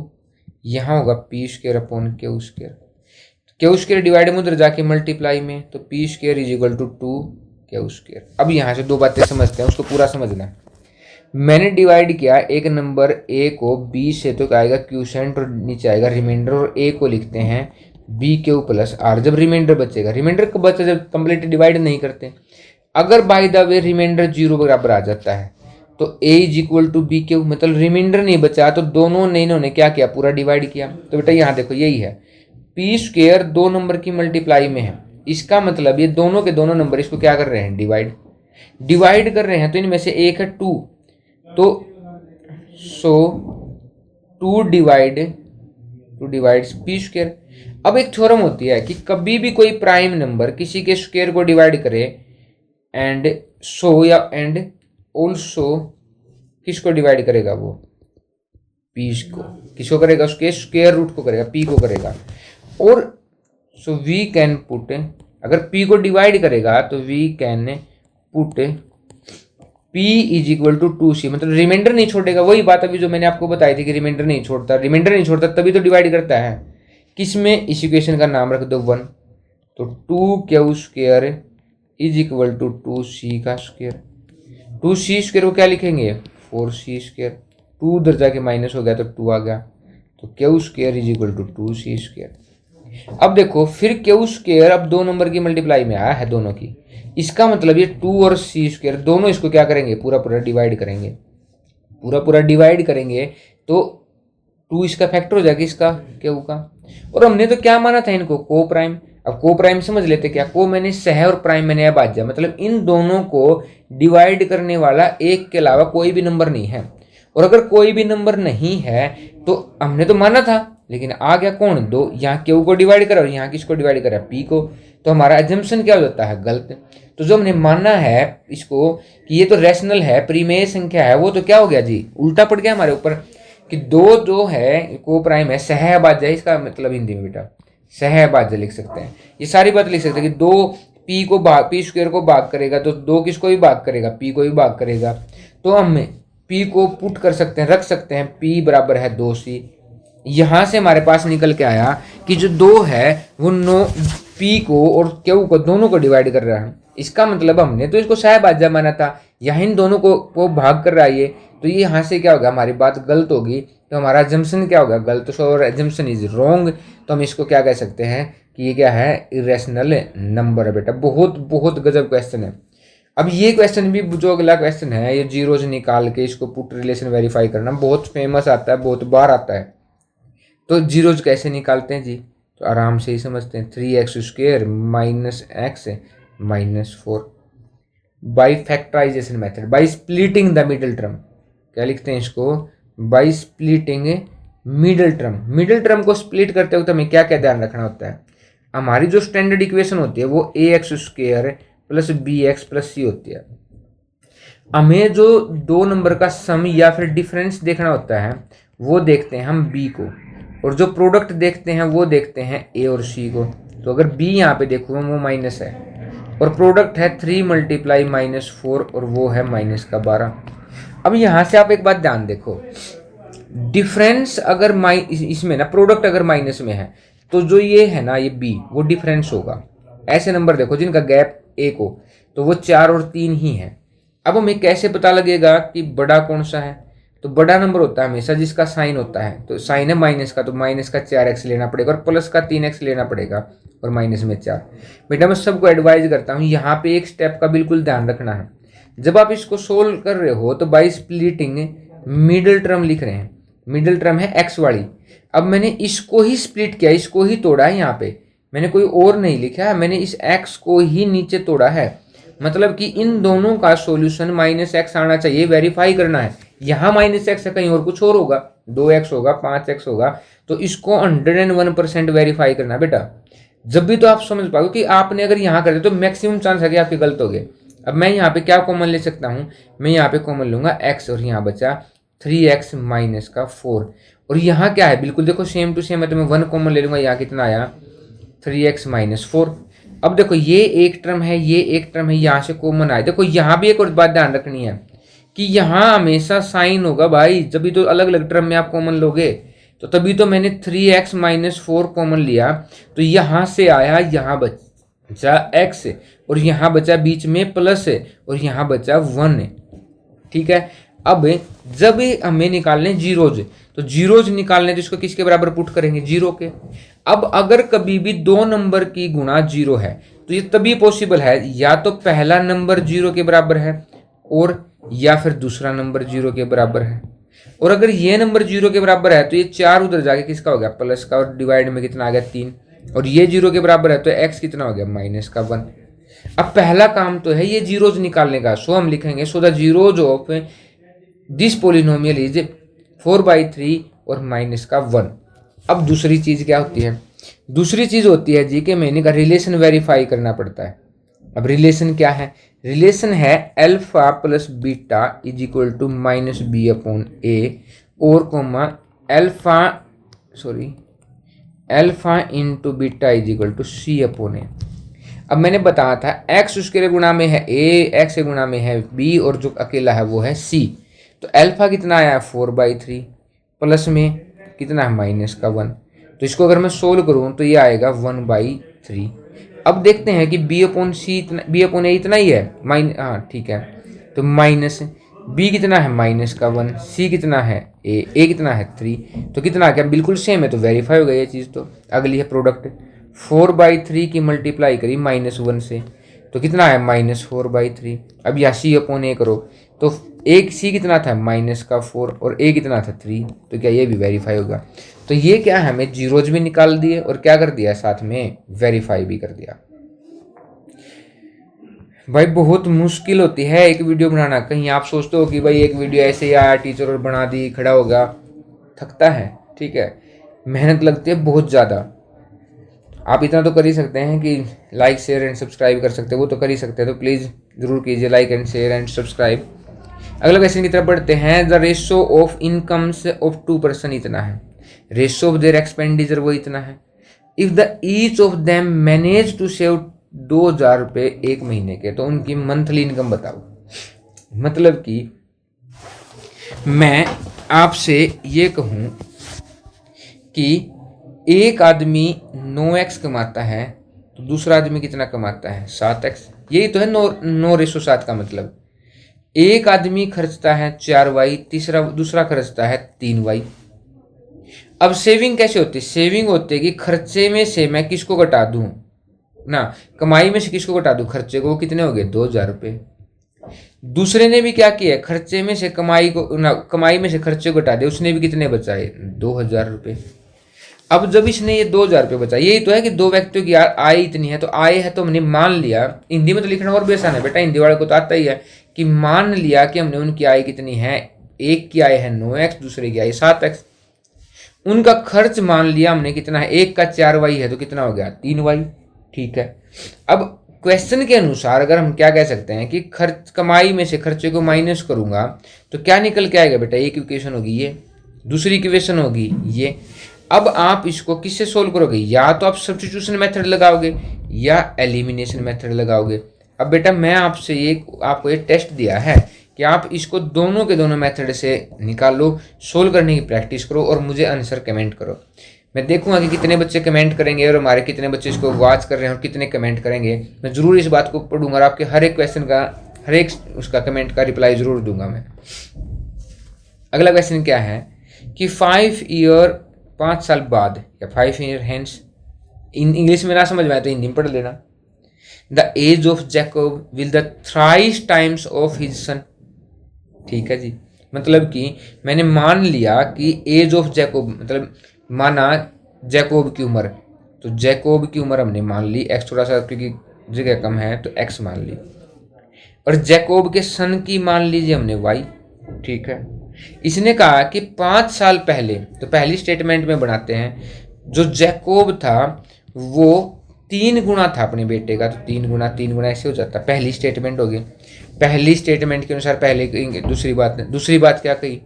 यहाँ होगा P square upon Q square. Q square divide में उधर जाके मल्टीप्लाई में, तो P square is equal to 2 Q square. अब यहाँ से दो बातें समझते हैं, उसको पूरा समझना है। मैंने डिवाइड किया एक नंबर ए को बी से, तो क्या आएगा क्यूसेंट, और नीचे आएगा रिमाइंडर, और ए को लिखते हैं बी क्यू प्लस आर। जब रिमाइंडर बचेगा, रिमाइंडर कब बचा, जब कंप्लीट डिवाइड नहीं करते। अगर बाय द वे रिमाइंडर 0 बराबर आ जाता है तो a is equal to b q, मतलब रिमाइंडर नहीं बचा तो दोनों ने इन्होंने क्या किया, पूरा डिवाइड किया। तो बेटा यहाँ देखो यही है, पी स्क्वेयर दो नंबर की मल्टीप्लाई में है, इसका मतलब ये दोनों के दोनों नंबर इसको क्या कर रहे हैं, डिवाइड कर रहे हैं। तो इनमें से एक है 2, तो सो 2 डिवाइड्स पी स्क्वेयर। अब एक थ्योरम होती है कि कभी भी कोई प्राइम नंबर किसी के स्क्वेयर को डिवाइड करे, एंड सो या एंड ऑल्सो किसको डिवाइड करेगा, वो पी को, किसको करेगा, उसके स्क्वेयर रूट को करेगा, पी को करेगा। और सो वी कैन पुट, अगर पी को डिवाइड करेगा तो we can put P is equal to 2C, मतलब रिमाइंडर नहीं छोड़ेगा। वही बात अभी जो मैंने आपको बताई थी कि रिमाइंडर नहीं छोड़ता तभी तो डिवाइड करता है। किसमें, इस इक्वेशन का नाम रख दो 1, तो 2Q square is equal to 2C का स्क्वेयर। 2C स्क्वेयर को क्या लिखेंगे, 4C स्क्वेयर। 2 उधर जाके माइनस हो गया तो 2 आ गया, तो Q square is equal to 2C square. अब देखो फिर Q स्क्वेयर अब दो नंबर की मल्टीप्लाई में आया है दोनों की, इसका मतलब ये 2 और C स्क्वेयर दोनों इसको क्या करेंगे, पूरा डिवाइड करेंगे, तो 2 इसका फैक्टर हो जाएगा, इसका Q का। और हमने तो क्या माना था इनको, को प्राइम। अब को प्राइम समझ लेते, क्या को मैंने सह और प्राइम मैंने अभाज्य, मतलब इन दोनों को डिवाइड करने वाला एक के अलावा कोई भी नंबर नहीं है। और अगर कोई भी नंबर नहीं है तो हमने तो माना था, लेकिन आ गया कौन, 2, यहाँ क्यू को डिवाइड करा और यहाँ किसको डिवाइड करा, पी को, तो हमारा एजम्पशन क्या हो जाता है, गलत। तो जो हमने माना है इसको कि ये तो रैशनल है, परिमेय संख्या है, वो तो क्या हो गया जी, उल्टा पड़ गया हमारे ऊपर, कि 2 जो है को प्राइम है, सहअभाज्य है। इसका मतलब हिंदी में बेटा सहअभाज्य लिख सकते हैं, ये सारी बात लिख सकते हैं कि 2 पी स्क्वेयर को भाग करेगा तो 2 किसको भी भाग करेगा, पी को भी भाग करेगा। तो हम पी को पुट कर सकते हैं, रख सकते हैं, पी बराबर है 2C। यहाँ से हमारे पास निकल के आया कि जो 2 है वो पी को और क्यू को दोनों को डिवाइड कर रहा है। इसका मतलब हमने तो इसको सहअभाज्य माना था, यहाँ इन दोनों को भाग कर रहा है ये, तो ये यहाँ से क्या होगा, हमारी बात गलत होगी, तो हमारा एजम्पशन क्या होगा, गलत। सो और एजम्पशन इज रॉन्ग, तो हम इसको क्या कह सकते हैं कि ये क्या है, इरेशनल नंबर है बेटा। बहुत बहुत गजब क्वेश्चन है। अब ये क्वेश्चन भी जो अगला क्वेश्चन है, ये जीरोज निकाल के इसको पुट रिलेशन वेरीफाई करना बहुत फेमस आता है, बहुत बार आता है। तो जीरोज कैसे निकालते हैं जी, तो आराम से ही समझते हैं। 3x square minus x minus 4 by factorisation method, by splitting the middle term. क्या लिखते हैं इसको, बाई स्प्लिटिंग मिडिल टर्म को स्प्लिट करते वक्त हमें क्या क्या ध्यान रखना होता है, हमारी जो स्टैंडर्ड इक्वेशन होती है वो ax square plus bx plus c होती है। हमें जो 2 नंबर का सम या फिर डिफरेंस देखना होता है वो देखते हैं हम b को, और जो प्रोडक्ट देखते हैं वो देखते हैं a और c को। तो अगर b यहाँ पे देखो वो माइनस है और प्रोडक्ट है 3 मल्टीप्लाई माइनस 4 और वो है माइनस का 12। अब यहाँ से आप एक बात ध्यान देखो, डिफरेंस अगर इसमें ना प्रोडक्ट अगर माइनस में है तो जो ये है ना ये b वो डिफरेंस होगा। ऐसे नंबर देखो जिनका गैप 1 हो तो वो 4 और 3 ही है, अब हमें कैसे पता लगेगा कि बड़ा कौन सा है? तो बड़ा नंबर होता है हमेशा जिसका साइन होता है, तो साइन है माइनस का, तो माइनस का 4x लेना पड़ेगा और प्लस का 3x लेना पड़ेगा और माइनस में 4। बेटा मैं सबको एडवाइज करता हूँ यहाँ पे एक स्टेप का बिल्कुल ध्यान रखना है। जब आप इसको सोल्व कर रहे हो तो बाई स्प्लिटिंग मिडिल टर्म लिख रहे हैं, मिडिल टर्म है x वाली। अब मैंने इसको ही स्प्लिट किया, इसको ही तोड़ा है, यहाँ पे मैंने कोई और नहीं लिखा है, मैंने इस x को ही नीचे तोड़ा है। मतलब कि इन दोनों का सॉल्यूशन -x आना चाहिए, वेरीफाई करना है। यहाँ -x है, कहीं और कुछ और होगा, 2x होगा, 5x होगा, तो इसको 101% वेरीफाई करना बेटा। जब भी तो आप समझ पाओगे कि आपने अगर यहाँ कर दिया तो मैक्सिमम चांस है कि आपके गलत हो गए। अब मैं यहाँ पे क्या कॉमन ले सकता हूँ? मैं यहाँ पे कॉमन लूंगा x और यहाँ बचा 3x माइनस का 4। और यहाँ क्या है? बिल्कुल देखो सेम टू सेम है, तो मैं 1 कॉमन ले लूंगा। यहाँ कितना आया? 3x minus 4। अब देखो ये एक टर्म है, ये एक टर्म है, यहाँ से कॉमन आए। देखो यहाँ भी एक और बात ध्यान रखनी है कि यहाँ हमेशा साइन होगा भाई, जब भी तो अलग अलग टर्म में आप कॉमन लोगे। तो तभी तो मैंने 3x माइनस 4 कॉमन लिया, तो यहाँ से आया, यहाँ बचा x और यहाँ बचा बीच में प्लस और यहाँ बचा 1। ठीक है। अब जब हमें निकालने जीरोज, तो जीरोज निकालने तो इसको किसके बराबर पुट करेंगे? 0 के। अब अगर कभी भी 2 नंबर की गुणा 0 है तो ये तभी पॉसिबल है, या तो पहला नंबर 0 के बराबर है और या फिर दूसरा नंबर 0 के बराबर है। और अगर ये नंबर 0 के बराबर है तो ये 4 उधर जाके किसका हो गया? प्लस का, और डिवाइड में कितना आ गया? 3। और ये 0 के बराबर है तो x कितना हो गया? माइनस का 1। अब पहला काम तो है ये जीरोज निकालने का, सो हम लिखेंगे so the zeros of this polynomial is 4/3 और माइनस का 1। अब दूसरी चीज क्या होती है? दूसरी चीज होती है जी कि मैंने का रिलेशन वेरीफाई करना पड़ता है। अब रिलेशन क्या है? रिलेशन है alpha plus beta is equal to -b/a और comma alpha into beta is equal to c/a। अब मैंने बताया था x उसके गुणा में है a, x के गुणा में है b और जो अकेला है वो है c। तो अल्फा कितना आया? 4/3 प्लस में कितना है? माइनस का 1। तो इसको अगर मैं सोल्व करूँ तो ये आएगा 1/3। अब देखते हैं कि b/a इतना ही है, हाँ ठीक है। तो माइनस b कितना है? माइनस का 1। c कितना है? a कितना है? 3। तो कितना आ गया? बिल्कुल सेम है, तो वेरीफाई हो गई ये चीज़। तो अगली है प्रोडक्ट, 4/3 की मल्टीप्लाई करी -1 से, तो कितना है? -4/3। अब यहाँ c/a करो तो एक c कितना था? माइनस का 4 और a कितना था? 3। तो क्या ये भी वेरीफाई होगा? तो ये क्या है? हमें जीरोज भी निकाल दिए और क्या कर दिया? साथ में वेरीफाई भी कर दिया। भाई बहुत मुश्किल होती है एक वीडियो बनाना। कहीं आप सोचते हो कि भाई एक वीडियो ऐसे ही आया टीचर और बना दी, खड़ा होगा, थकता है। ठीक है, मेहनत लगती है बहुत ज़्यादा। आप इतना तो कर ही सकते हैं कि लाइक शेयर एंड सब्सक्राइब कर सकते हैं, वो तो कर ही सकते हैं। तो प्लीज़ ज़रूर कीजिए like and share and subscribe. अगला क्वेश्चन की तरफ बढ़ते हैं। The ratio of incomes of 2 person इतना है, रेशो ऑफ देयर एक्सपेंडिचर वो इतना है। If the each of them manage to save 2000 रुपये एक महीने के, तो उनकी मंथली इनकम बताओ। मतलब कि मैं आपसे ये कहूँ कि एक आदमी 9x कमाता है तो दूसरा आदमी कितना कमाता है? 7x। यही तो है 9:7 का मतलब। एक आदमी खर्चता है 4y, दूसरा खर्चता है 3y। अब सेविंग कैसे होती है? सेविंग होती है कि खर्चे में से मैं किसको घटा दूं ना, कमाई में से किसको घटा दूं? खर्चे को। कितने हो गए? 2000 रुपये। दूसरे ने भी क्या किया? खर्चे में से कमाई को ना, कमाई में से खर्चे को घटा दे, उसने भी कितने बचाए? 2000 रुपये। अब जब इसने ये 2000 रुपये बचाए, यही तो है कि दो व्यक्तियों की आय इतनी है, तो आय है तो हमने मान लिया। हिंदी में तो लिखना और भी आसान है बेटा, हिंदी वाले को तो आता ही है कि मान लिया कि हमने उनकी आय कितनी है। एक की आय है 9x, दूसरे की आय 7x। उनका खर्च मान लिया हमने कितना है, एक का 4y है तो कितना हो गया? 3y। ठीक है। अब क्वेश्चन के अनुसार अगर हम क्या कह सकते हैं कि खर्च, कमाई में से खर्चे को माइनस करूंगा तो क्या निकल के आएगा बेटा? एक इक्वेशन होगी ये, दूसरी इक्वेशन होगी ये। अब आप इसको किससे सोल्व करोगे? या तो आप सब्स्टिट्यूशन मेथड लगाओगे या एलिमिनेशन मेथड लगाओगे। अब बेटा मैं आपसे आपको एक टेस्ट दिया है कि आप इसको दोनों के दोनों मेथड से निकालो, सोल्व करने की प्रैक्टिस करो और मुझे आंसर कमेंट करो। मैं देखूंगा कि कितने बच्चे कमेंट करेंगे और हमारे कितने बच्चे इसको वॉच कर रहे हैं और कितने कमेंट करेंगे। मैं जरूर इस बात को पढ़ूंगा और आपके हर एक क्वेश्चन का हर एक उसका कमेंट का रिप्लाई जरूर दूंगा मैं। अगला क्वेश्चन क्या है कि 5 ईयर 5 साल बाद या 5 ईयर हेंस, इन इंग्लिश में ना समझ में आए तो हिंदी में पढ़ लेना। The age of Jacob will the thrice times of his son. ठीक है जी, मतलब कि मैंने मान लिया कि एज ऑफ जैकब मतलब माना जैकब की उम्र, तो जैकब की उम्र हमने मान ली, एक्स थोड़ा सा क्योंकि जगह कम है तो एक्स मान ली, और जैकब के सन की मान लीजिए हमने वाई। ठीक है, इसने कहा कि 5 साल पहले, तो पहली स्टेटमेंट में बनाते हैं, जो जैकब था वो 3 गुना था अपने बेटे का, तो 3 गुना ऐसे हो जाता। पहली स्टेटमेंट हो गई, पहली स्टेटमेंट के अनुसार पहले कहेंगे। दूसरी बात क्या कही,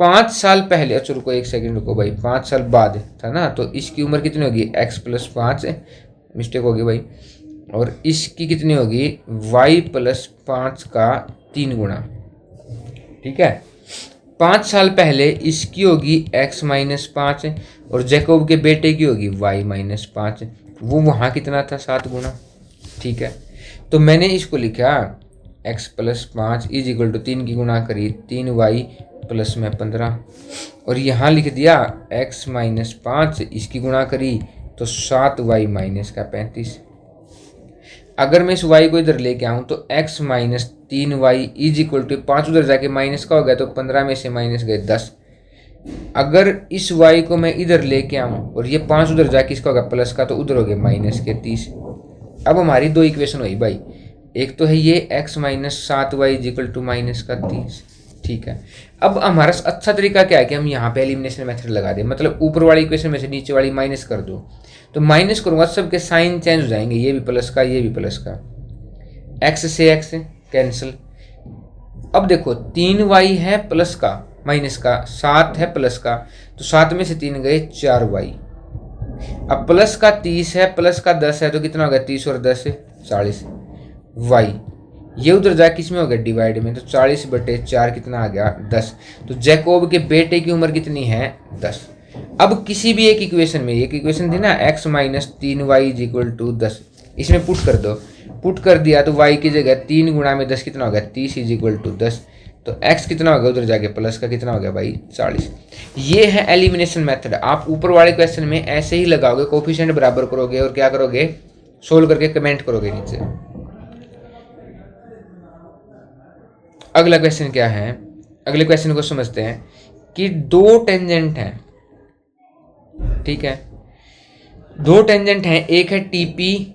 5 साल पहले, अच्छा रुको 1 सेकंड रुको भाई, 5 साल बाद था ना, तो इसकी उम्र कितनी होगी x + 5, मिस्टेक होगी भाई, और इसकी कितनी होगी y + 5 का 3 गुना। ठीक है, 5 साल पहले इसकी होगी x - 5 और जैकब के बेटे की होगी y - 5, वो वहाँ कितना था 7 गुना। ठीक है, तो मैंने इसको लिखा x + 5 = 3 की गुना करी 3y प्लस में 15, और यहाँ लिख दिया x - 5 इसकी गुणा करी तो 7y - 35। अगर मैं इस y को इधर लेके आऊँ तो x - 3y = 5 उधर जाके माइनस का हो गया तो 15 में से माइनस गए 10। अगर इस y को मैं इधर लेके आऊँ और ये 5 उधर जाके इसका होगा प्लस का, तो उधर हो गया माइनस के 30। अब हमारी 2 इक्वेशन हुई भाई, एक तो है ये x - 7y = -30। ठीक है, अब हमारा अच्छा तरीका क्या है कि हम यहाँ पे एलिमिनेशन मेथड लगा दें, मतलब ऊपर वाली इक्वेशन में से नीचे वाली माइनस कर दो, तो माइनस करूँगा सबके साइन चेंज हो जाएंगे, ये भी प्लस का ये भी प्लस का, x से x कैंसिल। अब देखो 3y है प्लस का माइनस का, 7 है प्लस का, तो 7 में से 3 गए 4y। अब प्लस का 30 है प्लस का 10 है, तो कितना हो गया 30 और 10 40 y, ये उधर जाके किसमें हो गया डिवाइड में, तो 40/4 कितना आ गया 10। तो जैकब के बेटे की उम्र कितनी है 10। अब किसी भी एक इक्वेशन में, एक इक्वेशन थी ना x - 3y = 10, इसमें पुट कर दो, पुट कर दिया तो y की जगह 3 गुणा में 10 कितना हो गया 30 = 10, तो x कितना हो गया उधर जाके प्लस का कितना हो गया भाई 40। ये है एलिमिनेशन मेथड। आप ऊपर वाले क्वेश्चन में ऐसे ही लगाओगे, कोफिशिएंट बराबर करोगे और क्या करोगे सोल्व करके कमेंट करोगे नीचे। अगला क्वेश्चन क्या है, अगले क्वेश्चन को समझते हैं कि 2 टेंजेंट हैं। ठीक है, 2 टेंजेंट हैं, एक है TP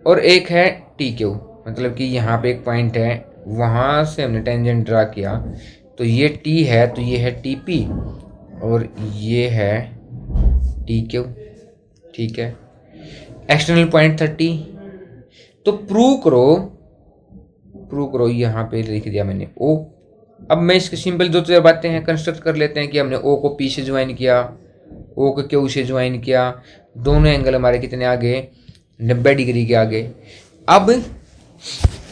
और एक है TQ, मतलब कि यहाँ पे एक पॉइंट है, वहाँ से हमने टेंजेंट ड्रा किया, तो ये T है तो ये है TP और ये है TQ। ठीक है, एक्सटर्नल पॉइंट 30, तो प्रूव करो, यहाँ पे लिख दिया मैंने O। अब मैं इसके सिंपल 2 बातें हैं कंस्ट्रक्ट कर लेते हैं कि हमने O को P से ज्वाइन किया, O को Q से ज्वाइन किया, दोनों एंगल हमारे कितने आगे 90 डिग्री के आगे। अब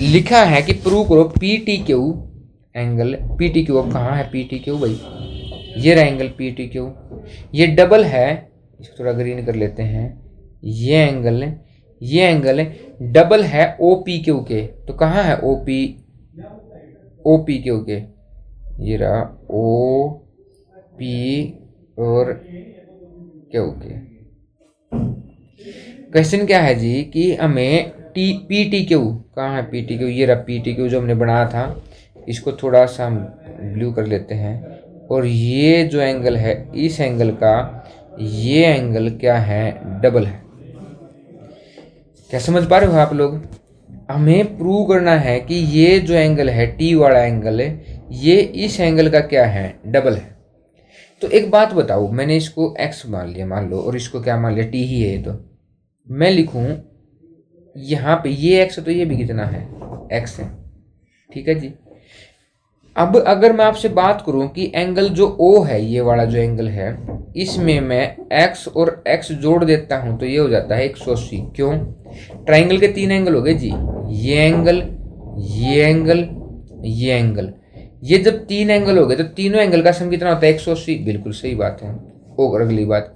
लिखा है कि प्रूव करो PTQ एंगल, PTQ अब कहाँ है PTQ भाई, ये रहा एंगल PTQ, ये डबल है, इसको थोड़ा ग्रीन कर लेते हैं, ये एंगल डबल है OPQ के, तो कहाँ है OPQ के, ये रहा OP और Q के। क्वेश्चन क्या है जी कि हमें PTQ कहाँ है PTQ, ये रहा PTQ जो हमने बनाया था, इसको थोड़ा सा हम ब्लू कर लेते हैं, और ये जो एंगल है इस एंगल का ये एंगल क्या है डबल है। क्या समझ पा रहे हो आप लोग? हमें प्रूव करना है कि ये जो एंगल है T वाला एंगल है, ये इस एंगल का क्या है डबल है। तो एक बात बताओ, मैंने इसको x मान लिया मान लो, और इसको क्या मान लिया T ही है, तो मैं लिखूं यहाँ पे ये x है तो ये भी कितना है x है। ठीक है जी, अब अगर मैं आपसे बात करूं कि एंगल जो O है, ये वाला जो एंगल है, इसमें मैं x और x जोड़ देता हूं तो ये हो जाता है 180। क्यों? ट्राइंगल के 3 एंगल हो गए जी, ये एंगल, ये एंगल, ये एंगल, ये जब 3 एंगल हो गए तो तीनों एंगल का सम कितना होता है 180। बिल्कुल सही बात है। और अगली बात,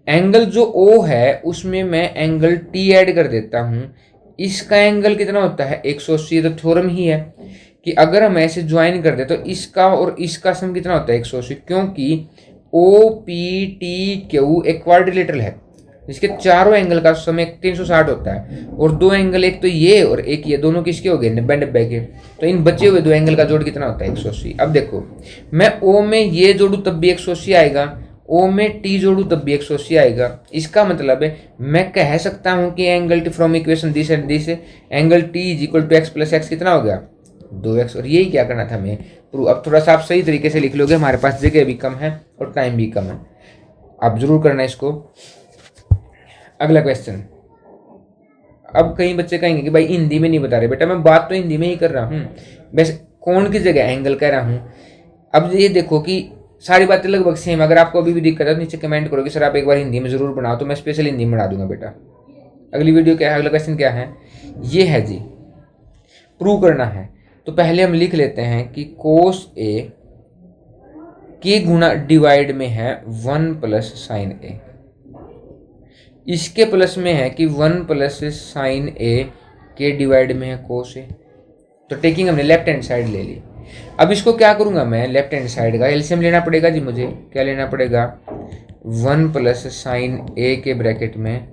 एंगल जो O है उसमें मैं एंगल T ऐड कर देता हूं, इसका एंगल कितना होता है 180। तो थ्योरम ही है कि अगर हम ऐसे ज्वाइन कर दे तो इसका और इसका सम कितना होता है 180, क्योंकि ओ पी टी क्यू एक क्वाड्रिलेटरल है, इसके चारों एंगल का सम 360 होता है। और दो एंगल, एक तो ये और एक ये, दोनों किसके हो गए 90 के। तो इन बचे हुए दो एंगल का जोड़ कितना होता है 180। अब देखो मैं ओ में ये जोड़ू तब भी 180 आएगा, ओ में टी जोड़ू तब भी 180 आएगा। इसका मतलब है मैं कह सकता हूं कि angle T from equation this and this angle T is equal to x plus x कितना हो गया 2x। और यही क्या करना था हमें प्रूव। अब थोड़ा सा आप सही तरीके से लिख लोगे, हमारे पास जगह भी कम है और टाइम भी कम है, आप जरूर करना इसको। अगला क्वेश्चन। अब कई बच्चे कहेंगे कि भाई हिंदी में नहीं बता रहे। बेटा मैं बात तो हिंदी में ही कर रहा हूँ, बस कौन की जगह एंगल कह रहा हूँ। अब ये देखो कि सारी बातें लगभग सेम। अगर आपको अभी भी दिक्कत है तो नीचे कमेंट करो कि सर आप एक बार हिंदी में जरूर बनाओ, तो मैं स्पेशल हिंदी में बना दूंगा बेटा। अगली वीडियो क्या है, अगला क्वेश्चन क्या है, ये है जी प्रूव करना है। तो पहले हम लिख लेते हैं कि कोस ए के गुणा डिवाइड में है 1 प्लस साइन ए, इसके प्लस में है कि 1 प्लस साइन ए के डिवाइड में है कोस ए। तो टेकिंग हमने लेफ्ट हैंड साइड ले ली। अब इसको क्या करूंगा मैं, लेफ्ट हैंड साइड का एलसीएम लेना पड़ेगा जी मुझे। क्या लेना पड़ेगा 1 प्लस साइन ए के ब्रैकेट में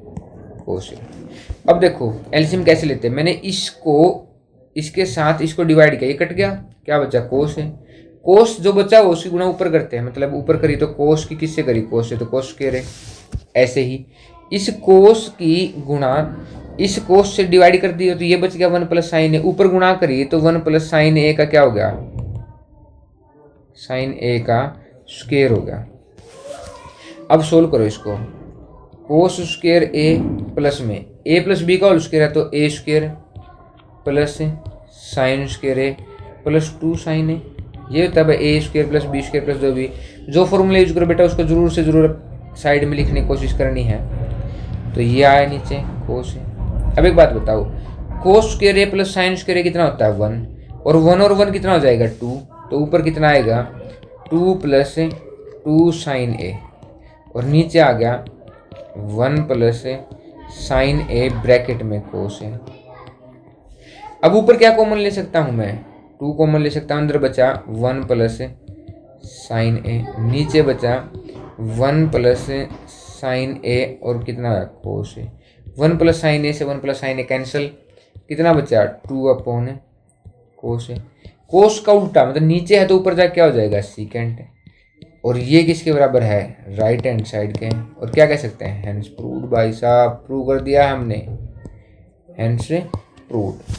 कोस ए। अब देखो एलसीएम कैसे लेते हैं, मैंने इसको इसके साथ इसको डिवाइड किया, ये कट गया, क्या बचा कोस है। कोस जो बचा वो उसकी गुणा ऊपर करते हैं, मतलब ऊपर करी तो कोस की किससे करी कोस से, तो कोस स्क्वायर है। ऐसे ही इस कोस की गुणा इस कोस से डिवाइड कर दी तो ये बच गया 1 प्लस साइन ए, ऊपर गुणा करी तो 1 प्लस साइन ए का क्या हो गया, साइन ए का स्क्वायर हो गया। अब सोल्व करो इसको, कोस स्क्वायर ए प्लस में ए प्लस बी का होल स्क्वायर है तो a square plus sine square a plus 2 sine a, ये होता है a square plus b square plus जो फॉर्मूला यूज करो बेटा उसको जरूर से जरूर साइड में लिखने की कोशिश करनी है। तो ये आया नीचे कोस है। अब एक बात बताओ, cos square a plus sine square ए कितना होता है 1, और 1 कितना हो जाएगा 2, तो ऊपर कितना आएगा 2 प्लस 2 साइन ए, और नीचे आ गया 1 प्लस साइन ए ब्रैकेट में कोस है। अब ऊपर क्या कॉमन ले सकता हूं मैं, 2 कॉमन ले सकता हूं, अंदर बचा 1 प्लस साइन ए, नीचे बचा 1 प्लस साइन ए और कितना कोस है। 1 प्लस साइन ए से 1 प्लस साइन ए कैंसिल, कितना बचा 2 अपॉन कोस है। कोस का उल्टा मतलब नीचे है तो ऊपर जाके क्या हो जाएगा सीकेंट, और ये किसके बराबर है राइट हैंड साइड के। और क्या कह सकते हैं हेंस प्रूव्ड, भाई साहब प्रूव कर दिया हमने, हेंस प्रूव्ड।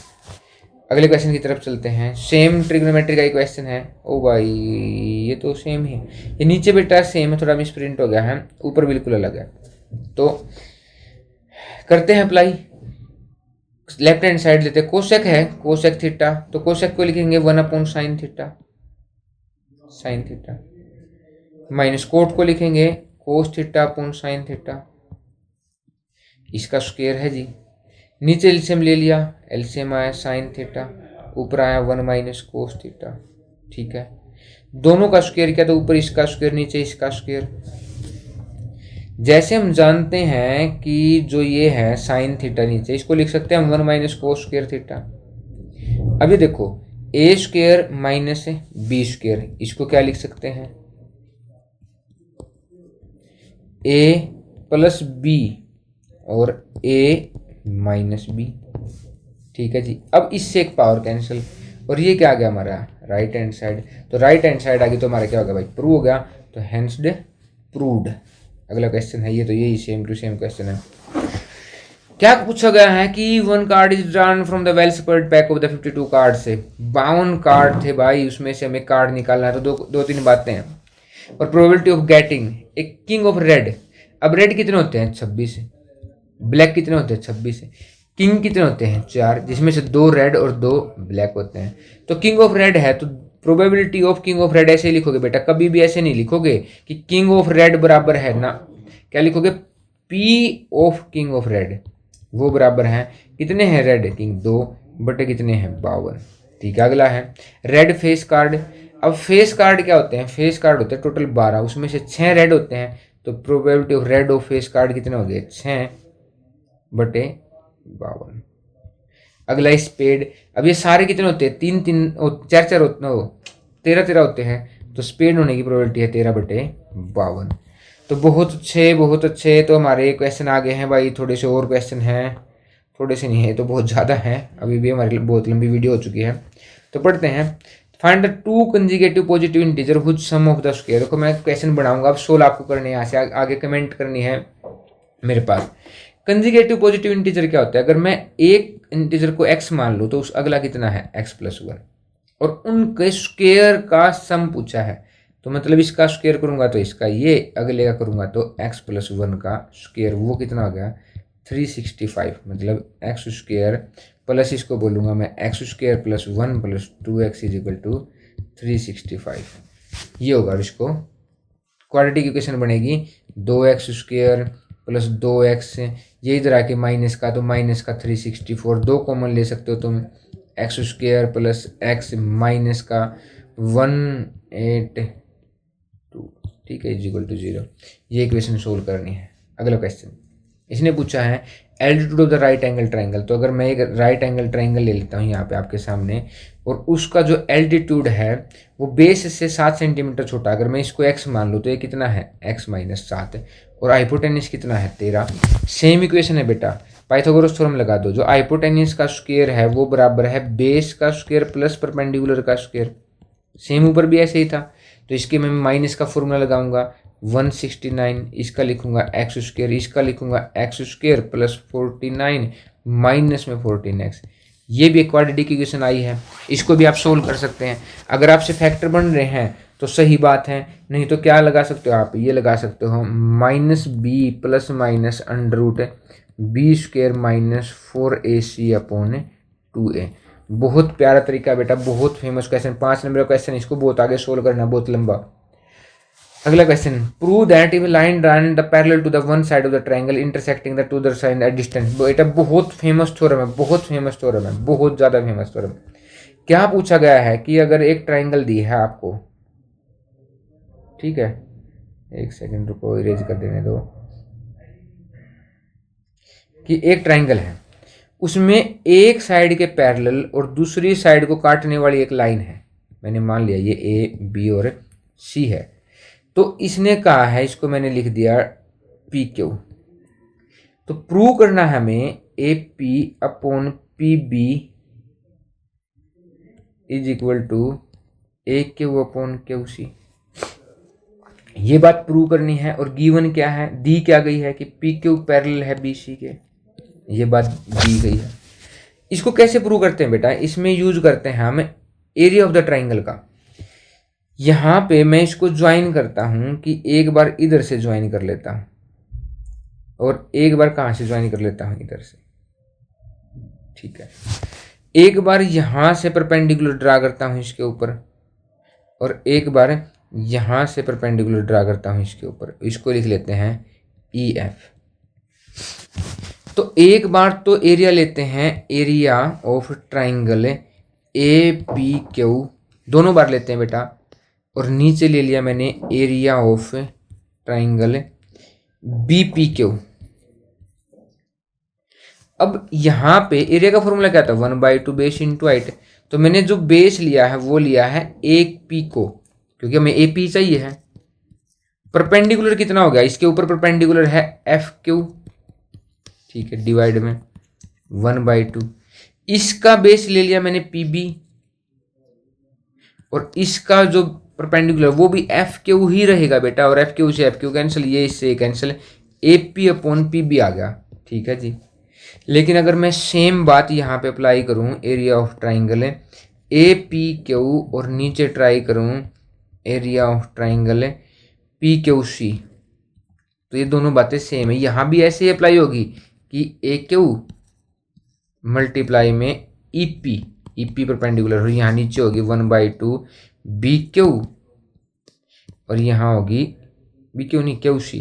अगले क्वेश्चन की तरफ चलते हैं। सेम ट्रिग्नोमेट्री का ही क्वेश्चन है। ओ भाई ये तो सेम ही है, ये नीचे बेटा सेम है, थोड़ा मिसप्रिंट हो गया है, ऊपर बिल्कुल अलग है। तो करते हैं अप्लाई, लेफ्ट हैंड साइड लेते हैं, कोसेक है कोसेक थीटा, तो कोसेक को लिखेंगे 1 upon sine theta, sine theta, minus cot को लिखेंगे cos theta upon sine theta, इसका स्क्वायर है जी। नीचे एलसीएम ले लिया, एलसीएम आया साइन थीटा, ऊपर आया 1 माइनस कोस थीटा, ठीक है। दोनों का स्क्वायर किया तो ऊपर इसका स्क्वायर नीचे इसका स्क्वायर। जैसे हम जानते हैं कि जो ये है साइन थीटा नीचे इसको लिख सकते हैं हम 1 माइनस कोस स्क्वायर थीटा। अभी देखो ए स्क्वायर माइनस बी स्क्वायर, इसको क्या लिख सकते हैं ए प्लस बी और ए माइनस बी, ठीक है जी। अब इससे एक पावर कैंसिल, और ये क्या आ गया हमारा राइट हैंड साइड, तो राइट हैंड साइड आ गई तो हमारा क्या होगा भाई प्रूव हो गया, तो हेंस्ड प्रूव्ड। अगला क्वेश्चन है ये, तो यही सेम टू सेम क्वेश्चन है। क्या पूछा गया है कि 1 card is drawn from the well spread pack of the 52 card से 52 कार्ड थे भाई, उसमें से हमें कार्ड निकालना है। तो दो तीन बातें हैं, और probability of getting a king of red. अब रेड कितने होते हैं 26, ब्लैक कितने होते हैं 26, किंग कितने होते हैं 4, जिसमें से 2 रेड और 2 ब्लैक होते हैं। तो किंग ऑफ रेड है तो probability of king of red ऐसे ही लिखोगे बेटा, कभी भी ऐसे नहीं लिखोगे कि किंग ऑफ रेड बराबर है ना, क्या लिखोगे P of king of red, वो बराबर है कितने हैं रेड किंग 2 बटे कितने हैं 52, ठीक है। अगला है रेड फेस कार्ड। अब फेस कार्ड क्या होते हैं, फेस कार्ड होते हैं टोटल 12, उसमें से 6 रेड होते हैं, तो probability of rid of face card कितने हो गए 6 बटे 52, अगला स्पेड। अब ये सारे कितने होते हैं, 3 3 4 4 होते, 13 13 होते हैं, तो स्पेड होने की प्रोबेबिलिटी है 13/52। तो बहुत अच्छे बहुत अच्छे। तो हमारे क्वेश्चन आ गए हैं भाई, थोड़े से और क्वेश्चन हैं, थोड़े से नहीं है तो बहुत ज़्यादा है, अभी भी हमारी बहुत लंबी वीडियो हो चुकी है। तो पढ़ते हैं। Find the 2 conjugative positive integer which sum of the square. देखो मैं क्वेश्चन बनाऊंगा, अब सोल्व आपको करने हैं, यहाँ से आगे कमेंट करनी है मेरे पास। कंजुगेटिव पॉजिटिव इंटीजर क्या होता है, अगर मैं एक इंटीजर को x मान लूँ तो उस अगला कितना है x+1, और उनके स्क्वायर का सम पूछा है, तो मतलब इसका स्क्वायर करूंगा तो इसका, ये अगले का करूंगा तो x+1 का स्क्वायर, वो कितना हो गया 365, मतलब एक्स स्क्वायर प्लस इसको बोलूँगा मैं x square plus 1 plus 2x = 365। ये होगा, और इसको क्वाड्रेटिक इक्वेशन बनेगी 2x स्क्वायर प्लस 2x, ये इधर आके माइनस का, तो माइनस का 364, 2 कॉमन ले सकते हो तुम, x square plus x minus का 182, ठीक है, =0। ये इक्वेशन सोल्व करनी है। अगला क्वेश्चन इसने पूछा है altitude of the right angle triangle. तो अगर मैं एक राइट एंगल ट्राइंगल ले लेता हूँ यहाँ पे आपके सामने, और उसका जो एल्टीट्यूड है वो बेस से 7 सेंटीमीटर छोटा, अगर मैं इसको x मान लूँ तो ये कितना है x-7, और हाइपोटेन्यूस कितना है 13। सेम इक्वेशन है बेटा, पाइथागोरस थ्योरम लगा दो। जो हाइपोटेन्यूस का स्क्वायर है वो बराबर है बेस का स्क्वायर प्लस परपेंडिकुलर का स्क्वायर। सेम ऊपर भी ऐसे ही था, तो इसके मैं माइनस का फॉर्मूला लगाऊंगा 169, इसका लिखूंगा एक्स स्क्वायर, इसका लिखूंगा एक्स स्क्वायर प्लस 49 माइनस में 14x। ये भी एक क्वाड्रेटिक इक्वेशन आई है, इसको भी आप सोल्व कर सकते हैं। अगर आपसे फैक्टर बन रहे हैं तो सही बात है, नहीं तो क्या लगा सकते हो आप, ये लगा सकते हो -b plus minus √b² -4ac/2a। बहुत प्यारा तरीका बेटा, बहुत फेमस क्वेश्चन, 5 नंबर का क्वेश्चन, इसको बहुत आगे सोल्व करना, बहुत लंबा। अगला question, prove that if line drawn the parallel to the one side of the triangle intersecting the two other side at distance. बेटा बहुत फेमस थ्योरम है, बहुत फेमस थ्योरम है, बहुत ज़्यादा फेमस थ्योरम। क्या पूछा गया है कि अगर एक ट्रायंगल दी है आपको, ठीक है, एक सेकंड रुको, इरेज कर देने दो, कि एक ट्रायंगल है, उसमें एक साइड के पैरेलल और दूसरी साइड को काटने वाली एक लाइन है, मैंने मान लिया ये ए बी और सी है, तो इसने कहा है, इसको मैंने लिख दिया PQ। तो प्रूव करना है हमें AP/PB = AQ/QC। ये बात प्रूव करनी है, और गिवन क्या है, दी क्या गई है कि PQ पैरेलल है BC के, ये बात दी गई है। इसको कैसे प्रूव करते हैं बेटा, इसमें यूज करते हैं हम एरिया ऑफ द ट्राइंगल का। यहाँ पे मैं इसको ज्वाइन करता हूँ कि एक बार इधर से ज्वाइन कर लेता हूँ, और एक बार कहाँ से ज्वाइन कर लेता हूँ, इधर से, ठीक है। एक बार यहाँ से परपेंडिकुलर ड्रा करता हूँ इसके ऊपर, और एक बार यहाँ से परपेंडिकुलर ड्रा करता हूँ इसके ऊपर, इसको लिख लेते हैं EF। तो एक बार तो एरिया लेते हैं, एरिया ऑफ ट्राइंगल APQ, दोनों बार लेते हैं बेटा, और नीचे ले लिया मैंने एरिया ऑफ ट्राइंगल BPQ। अब यहाँ पे एरिया का फॉर्मूला क्या था, 1/2 बेस इंटू हाइट। तो मैंने जो बेस लिया है वो लिया है 1P को, क्योंकि हमें AP चाहिए है। परपेंडिकुलर कितना हो गया, इसके ऊपर परपेंडिकुलर है FQ, ठीक है, डिवाइड में 1/2। इसका बेस ले लिया मैंने PB, और इसका जो परपेंडिकुलर वो भी FQ ही रहेगा बेटा, और FQ से FQ कैंसिल, ये इससे कैंसिल, AP/PB आ गया, ठीक है जी। लेकिन अगर मैं सेम बात यहाँ पे अप्लाई करूँ, एरिया ऑफ ट्राइंगल APQ, और नीचे ट्राई करूँ एरिया ऑफ ट्राइंगल PQC, तो ये दोनों बातें सेम है। यहाँ भी ऐसे ही अप्लाई होगी कि AQ मल्टीप्लाई में EP परपेंडिकुलर, और यहाँ नीचे होगी 1/2 BQ, और यहाँ होगी BQ नहीं QC,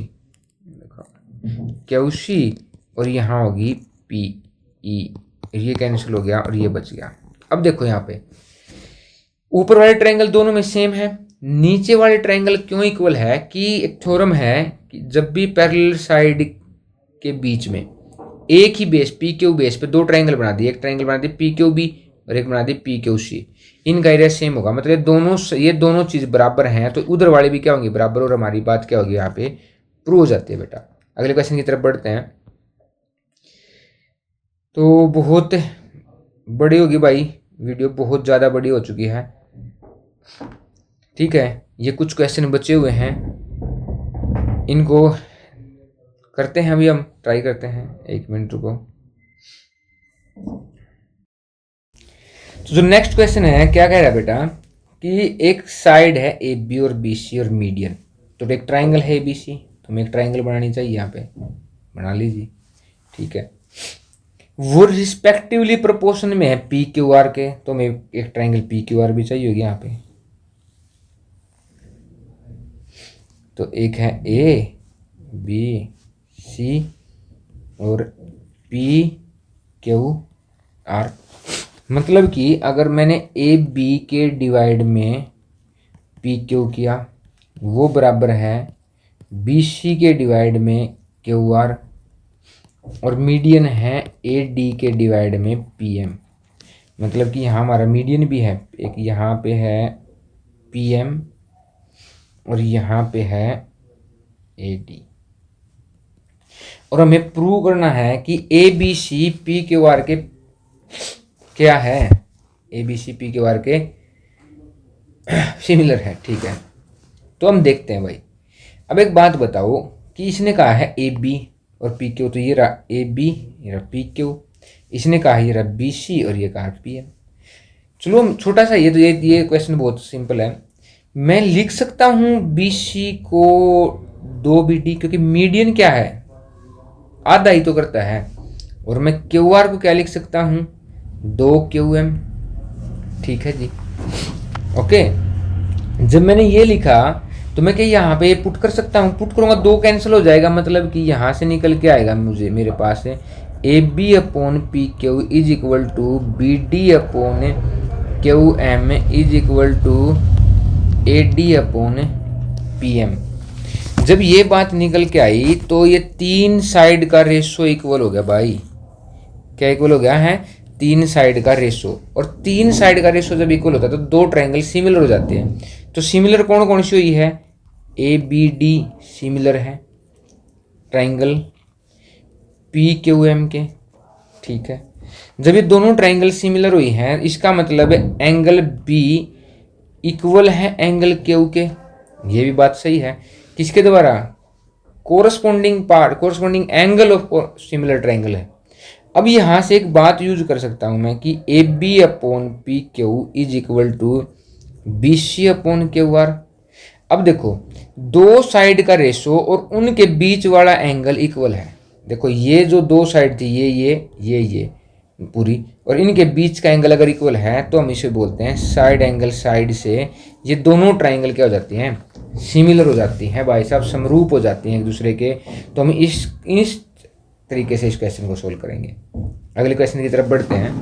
और यहाँ होगी PE। ये कैंसिल हो गया और ये बच गया। अब देखो यहाँ पे ऊपर वाले ट्रायंगल दोनों में सेम है, नीचे वाले ट्रायंगल क्यों इक्वल है, कि एक थ्योरम है कि जब भी पैरेलल साइड के बीच में एक ही बेस पी क्यू बेस पे दो ट्राइंगल बना दिए, एक ट्राइंगल बना दिए पी क्यू बी और एक बना दिए पी क्यू सी, इनका एरिया सेम होगा, मतलब ये दोनों चीज बराबर हैं, तो उधर वाले भी क्या होंगे बराबर, और हमारी बात क्या होगी यहाँ पे प्रूव हो जाती है बेटा। अगले क्वेश्चन की तरफ बढ़ते हैं। तो बहुत बड़ी होगी भाई वीडियो, बहुत ज़्यादा बड़ी हो चुकी है, ठीक है। ये कुछ क्वेश्चन बचे हुए हैं, इनको करते हैं अभी हम, ट्राई करते हैं, 1 मिनट रुको। तो जो नेक्स्ट क्वेश्चन है क्या कह रहा है बेटा कि एक साइड है ए बी और बी सी और मीडियन, तो एक ट्राइंगल है ए बी सी, तो हमें एक ट्राइंगल बनानी चाहिए, यहाँ पे बना लीजिए, ठीक है। वो रिस्पेक्टिवली प्रोपोर्शन में है पी क्यू आर के, तो हमें एक ट्राइंगल पी क्यू आर भी चाहिए होगी यहाँ पे। तो एक है ए बी सी और पी क्यू आर, मतलब कि अगर मैंने ए बी के डिवाइड में पी क्यू किया, वो बराबर है बी सी के डिवाइड में क्यू आर, और मीडियन है ए डी के डिवाइड में पी एम, मतलब कि यहाँ हमारा मीडियन भी है, एक यहाँ पे है पी एम और यहाँ पे है ए डी, और हमें प्रूव करना है कि A B C P Q R के क्या है, A B C P Q R के सिमिलर है, ठीक है। तो हम देखते हैं भाई। अब एक बात बताओ कि इसने कहा है ए बी और पी क्यू, तो ये रहा ए बी, ये रहा पी क्यू, इसने कहा ये रहा बी सी और ये कहा पी एम। चलो छोटा सा ये, तो ये क्वेश्चन बहुत सिंपल है, मैं लिख सकता हूँ बी सी को 2 बी डी, क्योंकि मीडियन क्या है आधा ही तो करता है, और मैं क्यू आर को क्या लिख सकता हूँ 2 क्यू एम, ठीक है जी, ओके। जब मैंने ये लिखा तो मैं क्या यहाँ पे पुट कर सकता हूँ, पुट करूँगा 2 कैंसिल हो जाएगा, मतलब कि यहाँ से निकल के आएगा मुझे, मेरे पास है A B upon P Q is equal to B D upon Q M is equal to A D upon P M. जब ये बात निकल के आई तो ये 3 साइड का रेशो इक्वल हो गया भाई, क्या इक्वल हो गया है 3 साइड का रेशो, और 3 साइड का रेशो जब इक्वल होता है तो 2 ट्रायंगल सिमिलर हो जाते हैं। तो सिमिलर कौन कौन सी हुई है, ए बी डी सिमिलर है ट्रायंगल पी क्यू एम के, ठीक है। जब ये दोनों ट्रायंगल सिमिलर हुई हैं इसका मतलब एंगल बी इक्वल है एंगल क्यू के, ये भी बात सही है, किसके द्वारा, corresponding part, corresponding angle of similar triangle है। अब यहां से एक बात यूज कर सकता हूं मैं कि A B upon P Q is equal to B C upon Q R. अब देखो 2 साइड का रेशो और उनके बीच वाला एंगल इक्वल है, देखो ये जो 2 साइड थी ये पूरी, और इनके बीच का एंगल अगर इक्वल है तो हम इसे बोलते हैं साइड एंगल, साइड से ये दोनों ट्रायंगल क्या हो जाती हैं, सिमिलर हो जाती हैं भाई साहब, समरूप हो जाती हैं एक दूसरे के। तो हम इस तरीके से इस क्वेश्चन को सोल्व करेंगे। अगले क्वेश्चन की तरफ बढ़ते हैं।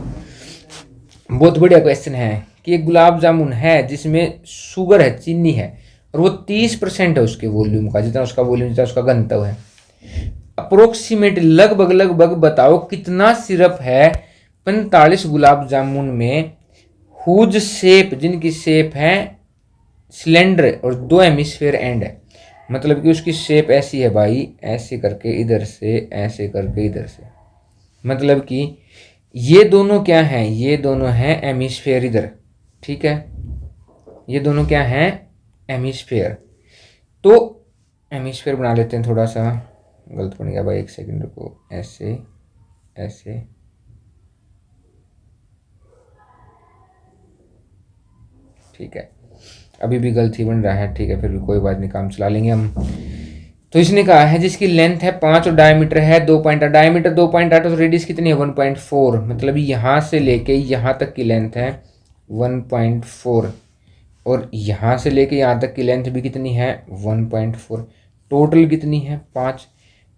बहुत बढ़िया क्वेश्चन है कि एक गुलाब जामुन है जिसमें शुगर है, चीनी है, और वो 30% है उसके वॉल्यूम का, जितना उसका वॉल्यूम जितना उसका घनत्व है। अप्रोक्सीमेट लगभग बताओ कितना सिरप है 45 गुलाब जामुन में, हुज शेप, जिनकी शेप है सिलेंडर और 2 हेमिस्फीयर एंड है, मतलब कि उसकी शेप ऐसी है भाई, ऐसे करके इधर से, ऐसे करके इधर से, मतलब कि ये दोनों क्या हैं, ये दोनों हैं हेमिस्फीयर इधर, ठीक है, ये दोनों क्या हैं हेमिस्फीयर। तो हेमिस्फीयर बना लेते हैं, थोड़ा सा गलत बन गया भाई, 1 सेकंड रुको, ऐसे ऐसे, ठीक है, अभी भी गलती बन रहा है, ठीक है, फिर भी कोई बात नहीं, काम चला लेंगे हम। तो इसने कहा है जिसकी लेंथ है 5 और डायमीटर है 2.8, डायमीटर 2.8, तो रेडियस कितनी है 1.4, मतलब यहाँ से लेके यहाँ तक की लेंथ है 1.4, और यहाँ से लेके यहाँ तक की लेंथ भी कितनी है 1.4, टोटल कितनी है 5।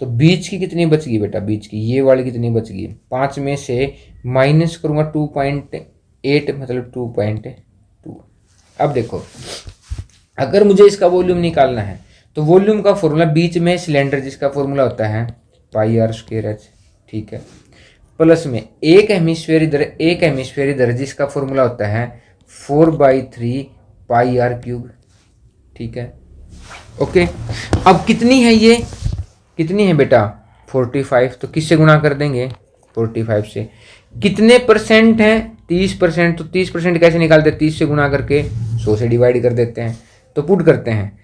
तो बीच की कितनी बच गई बेटा, बीच की ये वाली कितनी बच गई, 5 में से माइनस करूँगा 2.8, मतलब 2.2। अब देखो अगर मुझे इसका वॉल्यूम निकालना है तो वॉल्यूम का फॉर्मूला बीच में सिलेंडर जिसका फॉर्मूला होता है पाई आर स्क्वायर एच, ठीक है, प्लस में एक हेमिस्फीयर इधर, एक हेमिस्फीयर इधर, जिसका फॉर्मूला होता है 4/3 पाई आर क्यूब। ठीक है, ओके। अब कितनी है ये, कितनी है बेटा 45, तो किससे गुणा कर देंगे 45 से। कितने परसेंट है 30%, तो 30% कैसे निकालते हैं, 30 से गुणा करके 100 से डिवाइड कर देते हैं। तो पुट करते हैं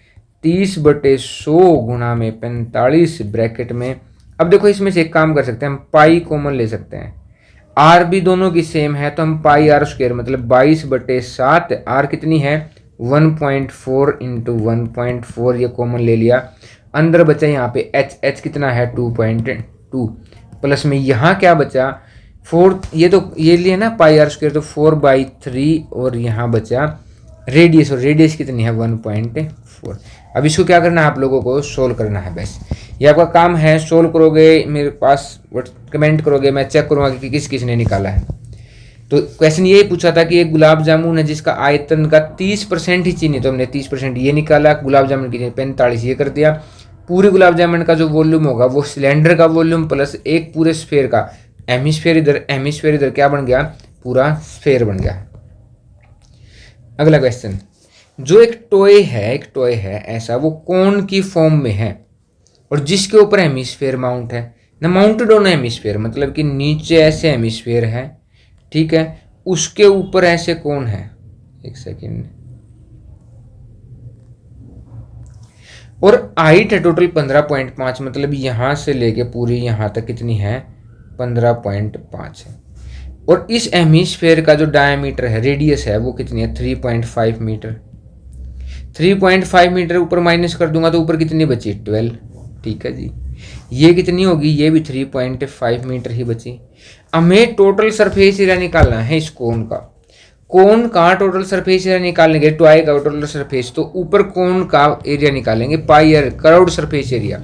30/100 गुणा में 45 ब्रैकेट में। अब देखो इसमें से एक काम कर सकते हैं, हम पाई कॉमन ले सकते हैं, आर भी दोनों की सेम है, तो हम पाई आर स्क्वायर मतलब 22/7, आर कितनी है 1.4 इंटू 1.4, ये कॉमन ले लिया। अंदर बचा यहाँ पे एच, एच कितना है 2.2, प्लस में यहाँ क्या बचा 4, ये तो ये लिए ना पाई आर स्क्वायर, तो 4/3, और यहाँ बचा रेडियस, और रेडियस कितनी है 1.4। अब इसको क्या करना है, आप लोगों को सोल्व करना है, बस ये आपका काम है। सोल्व करोगे, मेरे पास कमेंट करोगे, मैं चेक करूँगा कि किस किस ने निकाला है। तो क्वेश्चन यही पूछा था कि एक गुलाब जामुन है जिसका आयतन का 30% ही चीनी, तो हमने 30% ये निकाला। गुलाब जामुन की 45 ये कर दिया। पूरे गुलाब जामुन का जो वॉल्यूम होगा वो सिलेंडर का वॉल्यूम प्लस एक पूरे स्फेयर का, हेमिस्फीयर इधर, हेमिस्फीयर इधर, क्या बन गया पूरा स्फेयर बन गया। अगला क्वेश्चन, जो एक टॉय है ऐसा, वो कोन की फॉर्म में है और जिसके ऊपर हेमिस्फीयर माउंट है ना, माउंटेड ऑन हेमिस्फीयर मतलब कि नीचे ऐसे हेमिस्फीयर है, ठीक है, उसके ऊपर ऐसे कोन है। एक सेकेंड, और हाइट है टोटल 15.5, मतलब यहां से लेके पूरी यहां तक कितनी है 15.5 है। और इस हेमिस्फीयर का जो डायमीटर है, रेडियस है, वो कितनी है 3.5 मीटर। 3.5 मीटर ऊपर माइनस कर दूंगा तो ऊपर कितनी बची 12। ठीक है जी, ये कितनी होगी, ये भी 3.5 मीटर ही बची। हमें टोटल सरफेस एरिया निकालना है इस कोन का। कोन का टोटल सरफेस एरिया निकालेंगे, टॉय का टोटल सरफेस, तो ऊपर कोन का एरिया निकालेंगे, पाई आर कर्व्ड सरफेस एरिया।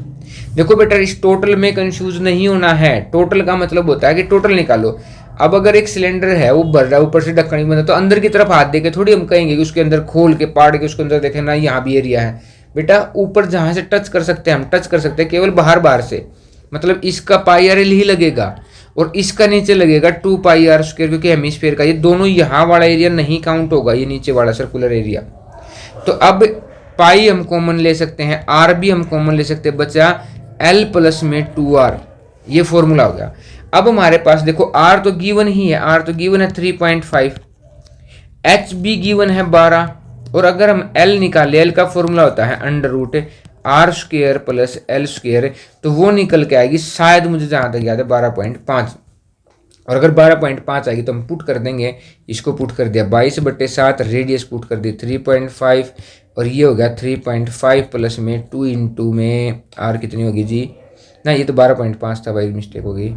देखो बेटा इस टोटल में कंफ्यूज नहीं होना है, टोटल का मतलब होता है कि टोटल निकालो। अब अगर एक सिलेंडर है वो भर रहा है, ऊपर से ढक्कन नहीं बंधा, तो अंदर की तरफ हाथ देके थोड़ी हम कहेंगे कि उसके अंदर खोल के पाड़ के उसके अंदर देखें ना यहाँ भी एरिया है। बेटा ऊपर जहां से टच कर सकते हैं हम टच कर सकते हैं, केवल बाहर बाहर से, मतलब इसका पाई आर एल ही लगेगा और इसका नीचे लगेगा 2 पाई आर स्क्वायर, क्योंकि हेमिस्फीयर का ये दोनों यहाँ वाला एरिया नहीं काउंट होगा, ये नीचे वाला सर्कुलर एरिया। तो अब पाई हम कॉमन ले सकते हैं, आर भी हम कॉमन ले सकते हैं, बचा एल प्लस में 2r, ये फॉर्मूला हो गया। अब हमारे पास देखो आर तो गिवन ही है, आर तो गिवन है 3.5, एच भी गिवन है 12, और अगर हम एल निकाले, एल का फॉर्मूला होता है under root R square plus L square, तो वो निकल के आएगी शायद, मुझे जहां तक याद है 12.5। और अगर 12.5 आएगी तो हम पुट कर देंगे, इसको पुट कर दिया 22/7, रेडियस पुट कर दी 3.5, और ये हो गया 3.5 प्लस में 2 इंटू में आर कितनी होगी जी, ना ये तो 12.5 था भाई, मिस्टेक हो गई,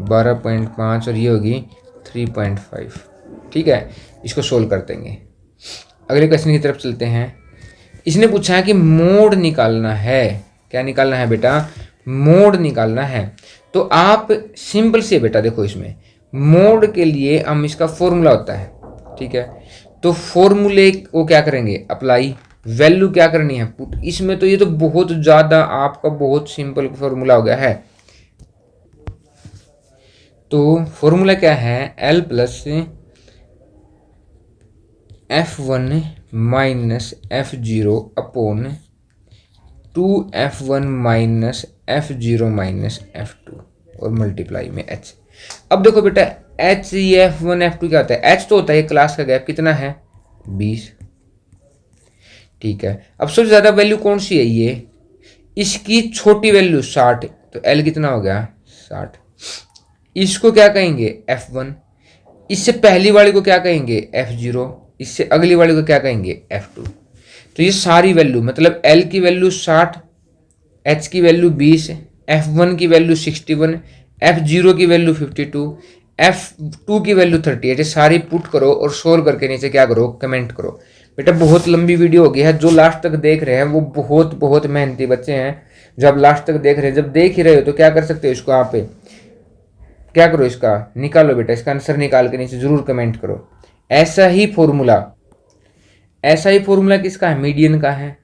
12.5 और ये होगी 3.5। ठीक है, इसको सोल्व कर देंगे। अगले क्वेश्चन की तरफ चलते हैं। इसने पूछा है कि मोड निकालना है, क्या निकालना है बेटा, मोड निकालना है। तो आप सिंपल से बेटा देखो, इसमें मोड के लिए हम इसका फॉर्मूला होता है, ठीक है, तो फॉर्मूले को क्या करेंगे अप्लाई, वैल्यू क्या करनी है पुट। इसमें तो ये तो बहुत ज़्यादा आपका बहुत सिंपल फॉर्मूला हो गया है। तो फॉर्मूला क्या है, L plus F1 minus F0 upon 2F1 minus F0 minus F2 और मल्टीप्लाई में H। अब देखो बेटा H, ये F1 F2 क्या होता है, H तो होता है क्लास का गैप, कितना है 20। ठीक है, अब सबसे ज़्यादा वैल्यू कौन सी है, ये इसकी छोटी वैल्यू 60, तो L कितना हो गया 60। इसको क्या कहेंगे F1, इससे पहली वाली को क्या कहेंगे F0, इससे अगली वाली को क्या कहेंगे F2। तो ये सारी वैल्यू मतलब L की वैल्यू 60, H की वैल्यू 20, F1 की वैल्यू 61, F0 की वैल्यू 52, F2 की वैल्यू 38, सारी पुट करो और सोल्व करके नीचे क्या करो कमेंट करो। बेटा बहुत लंबी वीडियो हो गई है, जो लास्ट तक देख रहे हैं वो बहुत बहुत मेहनती बच्चे हैं। जो आप लास्ट तक देख रहे हैं, जब देख ही रहे हो तो क्या कर सकते हो, इसको आप क्या करो, इसका निकालो बेटा, इसका आंसर निकाल के नीचे जरूर कमेंट करो। ऐसा ही फॉर्मूला किसका है, मीडियन का है,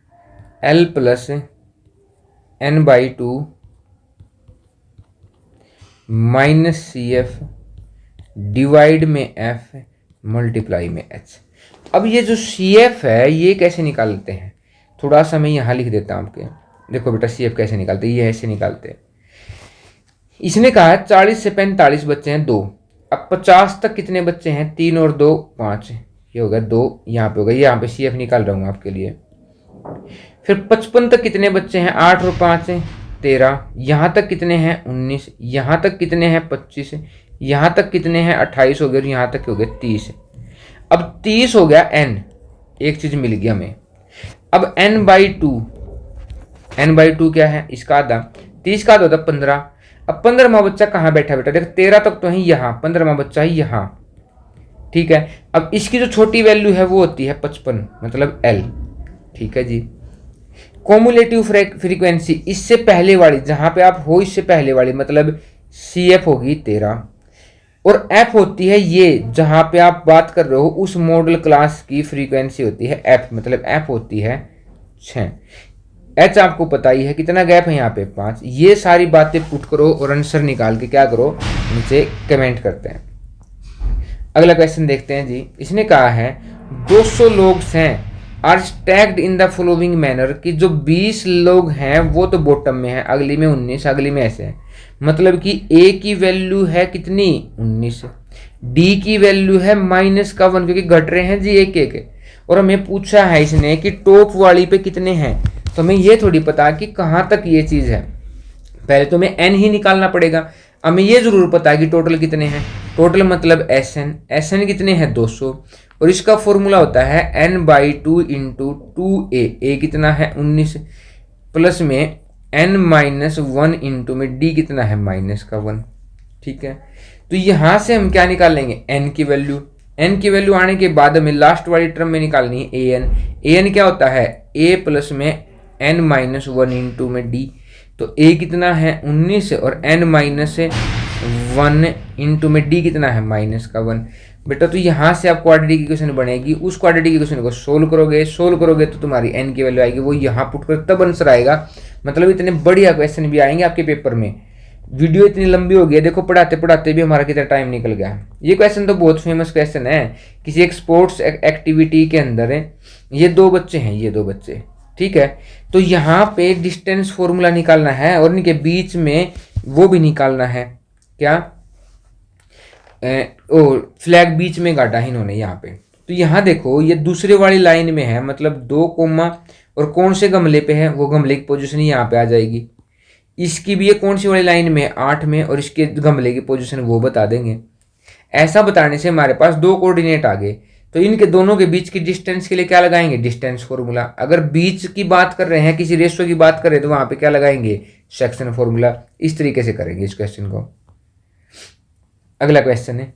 L plus N/2 minus C F divide में एफ मल्टीप्लाई में एच। अब ये जो सी एफ है ये कैसे निकालते हैं, थोड़ा सा मैं यहाँ लिख देता हूँ आपके। देखो बेटा सी एफ कैसे निकालते हैं, ये ऐसे निकालते हैं। इसने कहा है 40 से 45 बच्चे हैं 2, अब 50 तक कितने बच्चे हैं, 3 और 2 5, ये होगा 2, यहाँ पे होगा, यहाँ पे सी एफ निकाल रहा हूँ आपके लिए। फिर 55 तक कितने बच्चे हैं, 8 और 5 13, यहाँ तक कितने हैं 19, यहाँ तक कितने हैं 25, यहाँ तक कितने हैं 28 हो गए और यहाँ तक हो गए 30। अब 30 हो गया n, एक चीज मिल गई हमें। अब n/2 क्या है, इसका आधा, 30 का आधा होता 15। अब 15वां बच्चा कहाँ बैठा बेटा, देख 13 तक तो है यहाँ, 15वां बच्चा है यहाँ, ठीक है। अब इसकी जो छोटी वैल्यू है वो होती है 55, मतलब L, ठीक है जी। कॉमुलेटिव फ्रीक्वेंसी इससे पहले वाली, जहां पे आप हो इससे पहले वाली, मतलब CF होगी 13 और F होती है ये जहां पे आप बात कर रहे हो उस मॉडल क्लास की फ्रीक्वेंसी होती है F, मतलब F होती है 6। H आपको पता ही है, कितना गैप है यहाँ पे 5। ये सारी बातें पुट करो और आंसर निकाल के क्या करो, नीचे कमेंट करते हैं। अगला क्वेश्चन देखते हैं जी। इसने कहा है 200 लोग हैं are stacked in the following manner, कि जो 20 लोग हैं वो तो बॉटम में है, अगली में 19, अगली में ऐसे है, मतलब कि A की वैल्यू है कितनी 19, D की वैल्यू है -1, क्योंकि घट रहे हैं जी एक एक। और हमें पूछा है इसने कि टॉप वाली पे कितने हैं, तो हमें ये थोड़ी पता कि कहाँ तक ये चीज़ है, पहले तो हमें n ही निकालना पड़ेगा। हमें ये जरूर पता है कि टोटल कितने हैं, टोटल मतलब SN कितने हैं 200, और इसका फॉर्मूला होता है n/2 इंटू 2a, a कितना है 19, प्लस में n-1 इंटू में d कितना है -1, ठीक है। तो यहाँ से हम क्या निकाल लेंगे, n की वैल्यू आने के बाद हमें लास्ट वाली टर्म में निकालनी है an क्या होता है a प्लस में n-1 इंटू में d, तो a कितना है 19 और n-1 इंटू में d कितना है -1 बेटा। तो यहाँ से आप क्वाड्रेटिक इक्वेशन बनेगी, उस क्वाड्रेटिक इक्वेशन को सोल्व करोगे तो तुम्हारी n की वैल्यू आएगी, वो यहाँ पुट कर तब आंसर आएगा। मतलब इतने बढ़िया क्वेश्चन भी आएंगे आपके पेपर में। वीडियो इतनी लंबी हो गई है, देखो पढ़ाते पढ़ाते भी हमारा कितना टाइम निकल गया। ये क्वेश्चन तो बहुत फेमस क्वेश्चन है, किसी एक स्पोर्ट्स एक्टिविटी के अंदर है। ये दो बच्चे, ठीक है। तो यहाँ पे डिस्टेंस फॉर्मूला निकालना है और इनके बीच में वो भी निकालना है, क्या फ्लैग बीच में गाड़ा है इन्होंने यहाँ पे। तो यहाँ देखो ये दूसरे वाली लाइन में है, मतलब 2 कोमा और कौन से गमले पे है, वो गमले की पोजीशन यहाँ पे आ जाएगी। इसकी भी ये कौन सी वाली लाइन में, 8 में, और इसके गमले की पोजीशन वो बता देंगे। ऐसा बताने से हमारे पास 2 कोऑर्डिनेट आ गए। तो इनके दोनों के बीच की डिस्टेंस के लिए क्या लगाएंगे, डिस्टेंस फॉर्मूला। अगर बीच की बात कर रहे हैं, किसी रेशो की बात कर रहे हैं, तो वहां पे क्या लगाएंगे, सेक्शन फॉर्मूला। इस तरीके से करेंगे इस क्वेश्चन को। अगला क्वेश्चन है,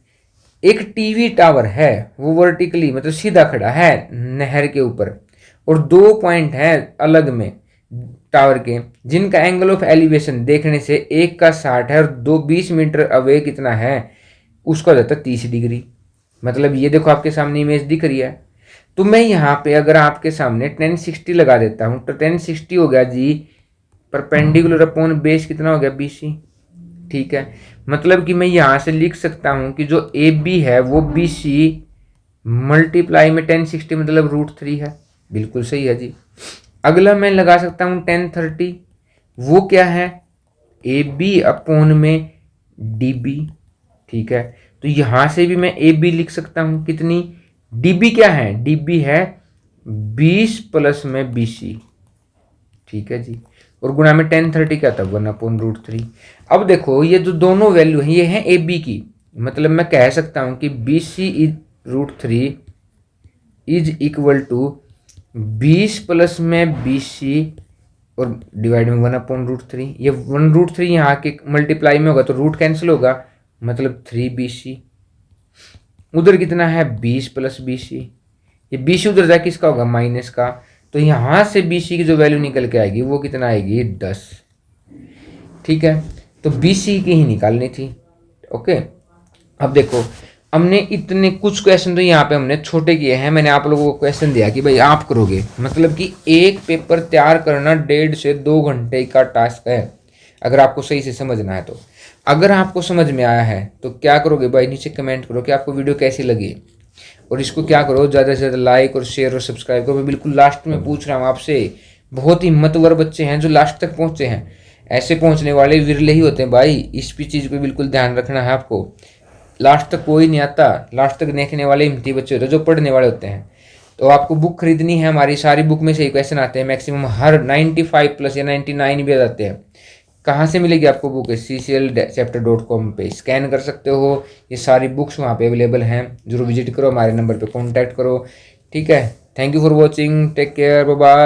एक टीवी टावर है, वो वर्टिकली मतलब सीधा खड़ा है नहर के ऊपर, और 2 पॉइंट हैं अलग में टावर के, जिनका एंगल ऑफ एलिवेशन देखने से एक का 60 है और 20 मीटर अवे कितना है, उसका हो जाता है 30 डिग्री। मतलब ये देखो आपके सामने इमेज दिख रही है। तो मैं यहाँ पे अगर आपके सामने 1060 लगा देता हूँ, तो 1060 हो गया जी परपेंडिकुलर अपॉन बेस कितना हो गया BC, ठीक है। मतलब कि मैं यहाँ से लिख सकता हूँ कि जो AB है वो BC मल्टीप्लाई में 1060 मतलब √3 है। बिल्कुल सही है जी। अगला मैं लगा सकता हूँ 1030, वो क्या है AB अपॉन में DB, ठीक है। तो यहाँ से भी मैं AB लिख सकता हूँ, कितनी DB क्या है, DB है 20 प्लस में BC, ठीक है जी। और गुणा में 1030 क्या था 1/√3। अब देखो ये जो दोनों वैल्यू हैं ये हैं AB की, मतलब मैं कह सकता हूँ कि BC √3 is equal to 20 plus में BC और डिवाइड में 1/√3। ये 1/√3 यहाँ के मल्टीप्लाई में होगा तो रूट कैंसिल होगा, मतलब 3BC। उधर कितना है 20 प्लस BC, ये BC उधर जाके किसका होगा माइनस का। तो यहाँ से BC की जो वैल्यू निकल के आएगी वो कितना आएगी 10, ठीक है। तो BC की ही निकालनी थी, ओके। अब देखो हमने इतने कुछ क्वेश्चन तो यहाँ पे हमने छोटे किए हैं। मैंने आप लोगों को क्वेश्चन दिया कि भाई आप करोगे, मतलब कि एक पेपर तैयार करना 1.5 से 2 घंटे का टास्क है, अगर आपको सही से समझना है तो। अगर आपको समझ में आया है तो क्या करोगे भाई, नीचे कमेंट करो कि आपको वीडियो कैसी लगी, और इसको क्या करो ज़्यादा से ज़्यादा लाइक और शेयर और सब्सक्राइब करो। मैं बिल्कुल लास्ट में पूछ रहा हूँ आपसे, बहुत हिम्मतवर बच्चे हैं जो लास्ट तक पहुँचे हैं, ऐसे पहुँचने वाले विरले ही होते हैं भाई। इस भी चीज़ पे बिल्कुल ध्यान रखना है आपको, लास्ट तक कोई नहीं आता, लास्ट तक देखने वाले हिम्मती बच्चे होते हैं जो पढ़ने वाले होते हैं। तो आपको बुक खरीदनी है, हमारी सारी बुक में से ही क्वेश्चन आते हैं मैक्सिमम, हर 95+ या 99 भी आ जाते हैं। कहाँ से मिलेगी आपको बुक? cclchapter.com पे स्कैन कर सकते हो, ये सारी बुक्स वहाँ पे अवेलेबल हैं। जरूर विजिट करो, हमारे नंबर पे कांटेक्ट करो। ठीक है, thank you for watching, take care, bye bye.